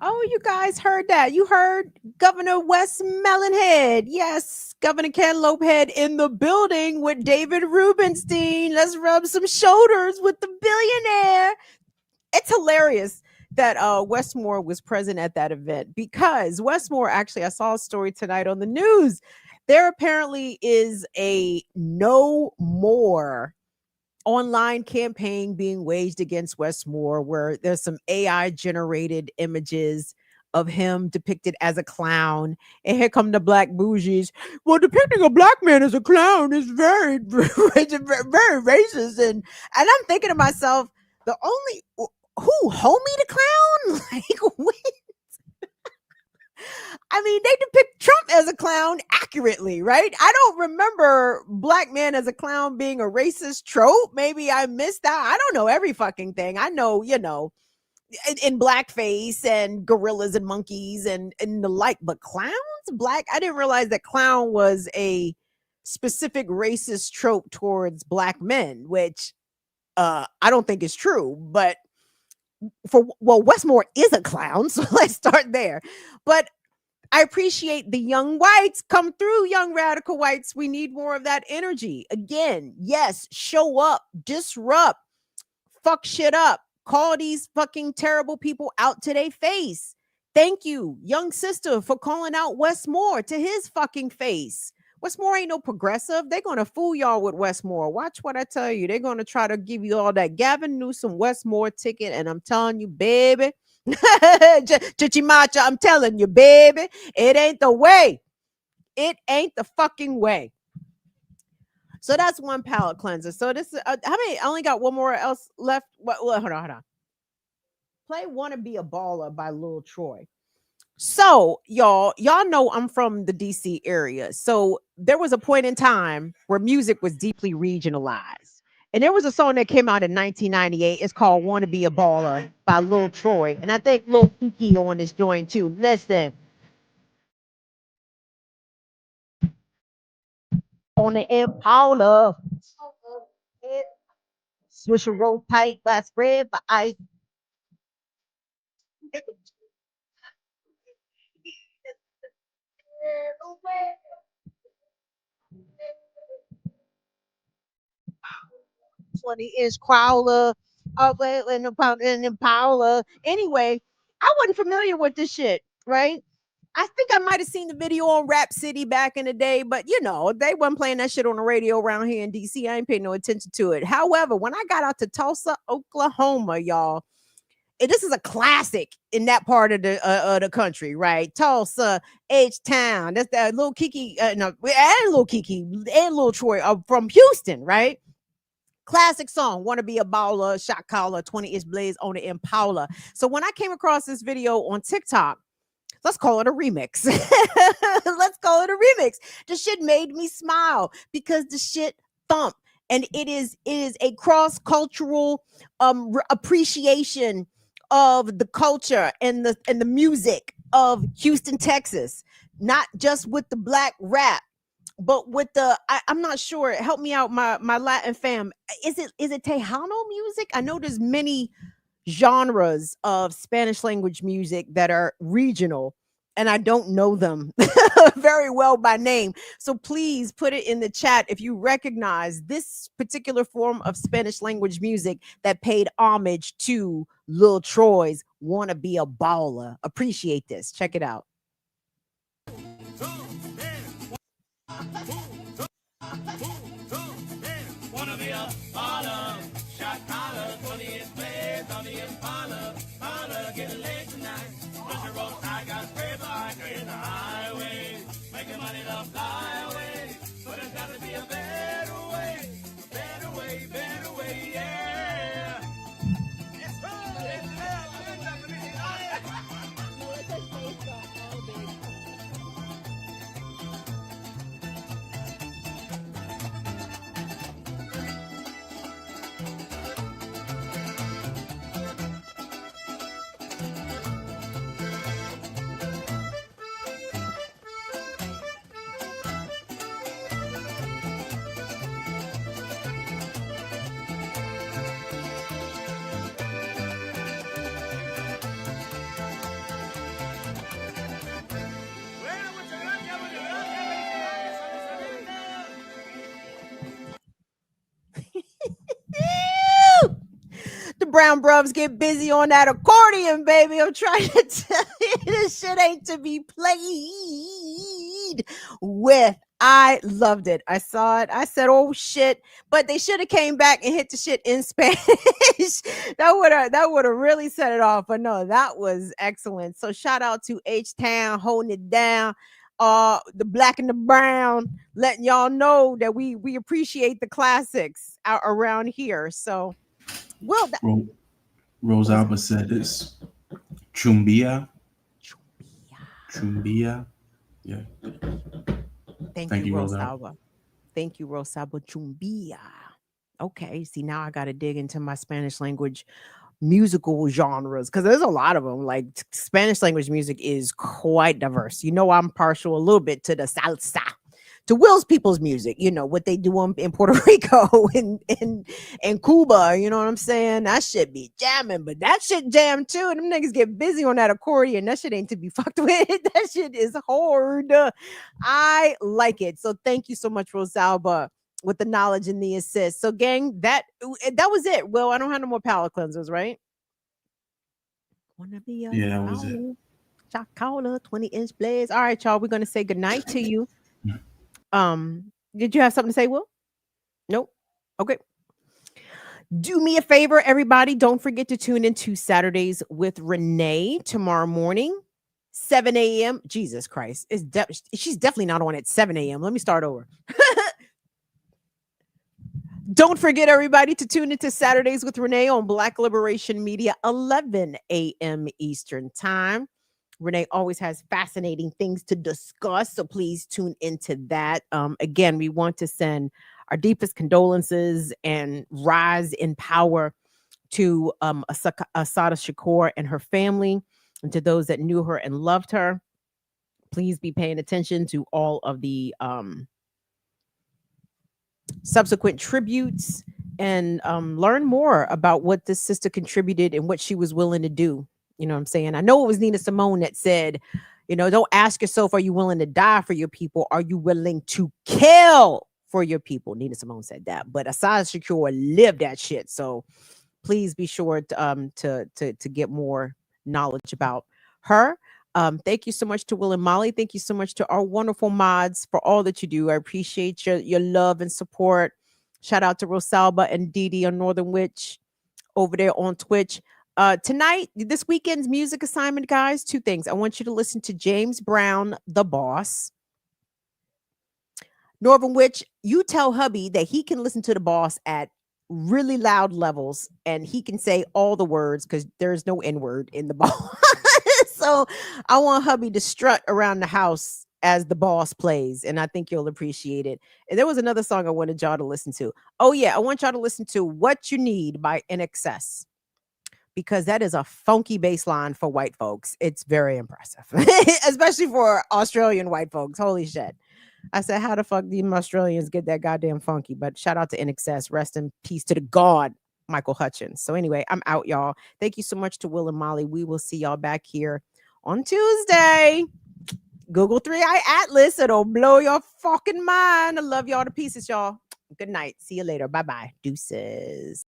Oh, you guys heard that. You heard Governor Wes Melonhead. Yes, Governor Cantaloupe Head in the building with David Rubenstein. Let's rub some shoulders with the billionaire. It's hilarious that Westmore was present at that event because Westmore, actually, I saw a story tonight on the news. There apparently is a no more online campaign being waged against Westmore where there's some AI generated images of him depicted as a clown, and here come the black bougies. Well, depicting a black man as a clown is very, very racist, and I'm thinking to myself, The only who Homie the clown? Like what? I mean, they depict Trump as a clown accurately, right? I don't remember black man as a clown being a racist trope. Maybe I missed that. I don't know every fucking thing. I know, in blackface and gorillas and monkeys and the like, but clowns, black. I didn't realize that clown was a specific racist trope towards black men, which I don't think is true. But Westmore is a clown, so let's start there. But I appreciate the young whites. Come through, young radical whites. We need more of that energy. Again, yes, show up, disrupt, fuck shit up, call these fucking terrible people out to their face. Thank you, young sister, for calling out Westmore to his fucking face. Westmore ain't no progressive. They're going to fool y'all with Westmore. Watch what I tell you. They're going to try to give you all that Gavin Newsom Westmore ticket. And I'm telling you, baby, Chichimacha, I'm telling you, baby, it ain't the way. It ain't the fucking way. So that's one palate cleanser. So this is how many? I only got one more else left. Hold on. Play "Wanna Be a Baller" by Lil Troy. So y'all know I'm from the DC area. So there was a point in time where music was deeply regionalized. And there was a song that came out in 1998. It's called "Wanna Be a Baller" by Lil Troy. And I think Lil Kiki on this joint too. Listen. On the Impala. Swisher roll tight, by spread for ice. "20-inch crawler, in the Impala." Anyway, I wasn't familiar with this shit, right? I think I might have seen the video on Rap City back in the day, but they wasn't playing that shit on the radio around here in DC. I ain't paying no attention to it. However, when I got out to Tulsa, Oklahoma, y'all, this is a classic in that part of the country, right? Tulsa, H-Town. That's that Lil Kiki, and Lil Kiki and Lil Troy are from Houston, right? Classic song, "Wanna Be a Baller," shot caller, 20-inch blaze on the Impala. So when I came across this video on TikTok, let's call it a remix. Let's call it a remix. The shit made me smile because the shit thump. And it is a cross-cultural appreciation of the culture and the music of Houston, Texas. Not just with the black rap, but with I'm not sure. Help me out, my Latin fam. Is it Tejano music? I know there's many genres of Spanish language music that are regional, and I don't know them very well by name. So please put it in the chat if you recognize this particular form of Spanish language music that paid homage to Lil Troy's "Wanna Be a Baller." Appreciate this. Check it out. Wanna be a baller, shot caller, 20-inch blaze on the Impala. Holler, get laid tonight. Push your roll, I got spray by in the highway. Making money to fly away. But there's gotta be a better way, yeah. It's The Brown Brubs get busy on that accordion, baby. I'm trying to tell you, this shit ain't to be played with. I loved it. I saw it. I said, "Oh shit!" But they should have came back and hit the shit in Spanish. that would have really set it off. But no, that was excellent. So shout out to H-Town holding it down. The black and the brown, letting y'all know that we appreciate the classics out around here. So, Rosalba said it's Chumbia. Chumbia. Yeah. Thank Thank you, you, Rosalba. Rosalba. Thank you, Rosalba Chumbia. Okay, see, now I got to dig into my Spanish language musical genres because there's a lot of them. Like Spanish language music is quite diverse. You know, I'm partial a little bit to the salsa, to Will's people's music. You know what they do in Puerto Rico and Cuba. You know what I'm saying? That shit be jamming, but that shit jam too. And them niggas get busy on that accordion. That shit ain't to be fucked with. That shit is hard. I like it. So thank you so much, Rosalba, with the knowledge and the assist. So, gang, that was it. Well, I don't have no more palate cleansers, right? Wanna be a Yeah, that was it. shot caller, 20-inch blades. All right, y'all. We're gonna say goodnight to you. Did you have something to say, Will? Nope. Okay. Do me a favor, everybody. Don't forget to tune into Saturdays with Renee tomorrow morning, 7 a.m. Jesus Christ. She's definitely not on at 7 a.m. Let me start over. Don't forget, everybody, to tune into Saturdays with Renee on Black Liberation Media, 11 a.m. Eastern Time. Renee always has fascinating things to discuss, so please tune into that. Again, we want to send our deepest condolences and rise in power to Assata Shakur and her family, and to those that knew her and loved her. Please be paying attention to all of the subsequent tributes and learn more about what this sister contributed and what she was willing to do. You know what I'm saying? I know it was Nina Simone that said, you know, don't ask yourself, are you willing to die for your people? Are you willing to kill for your people? Nina Simone said that, but Assata Shakur lived that shit. So please be sure to get more knowledge about her. Thank you so much to Will and Molly. Thank you so much to our wonderful mods for all that you do. I appreciate your love and support. Shout out to Rosalba and Dee on Northern Witch over there on Twitch. Tonight, this weekend's music assignment, guys, two things. I want you to listen to James Brown, The Boss. Northern Witch, you tell hubby that he can listen to The Boss at really loud levels and he can say all the words because there's no N-word in The Boss. So I want hubby to strut around the house as The Boss plays, and I think you'll appreciate it. And there was another song I wanted y'all to listen to. Oh yeah, I want y'all to listen to What You Need by NXS, because that is a funky bass line for white folks. It's very impressive, especially for Australian white folks. Holy shit. I said, how the fuck do Australians get that goddamn funky? But shout out to NXS. Rest in peace to the god, Michael Hutchins. So anyway, I'm out, y'all. Thank you so much to Will and Molly. We will see y'all back here on Tuesday. Google 3i Atlas. It'll blow your fucking mind. I love y'all to pieces, y'all. Good night. See you later. Bye-bye. Deuces.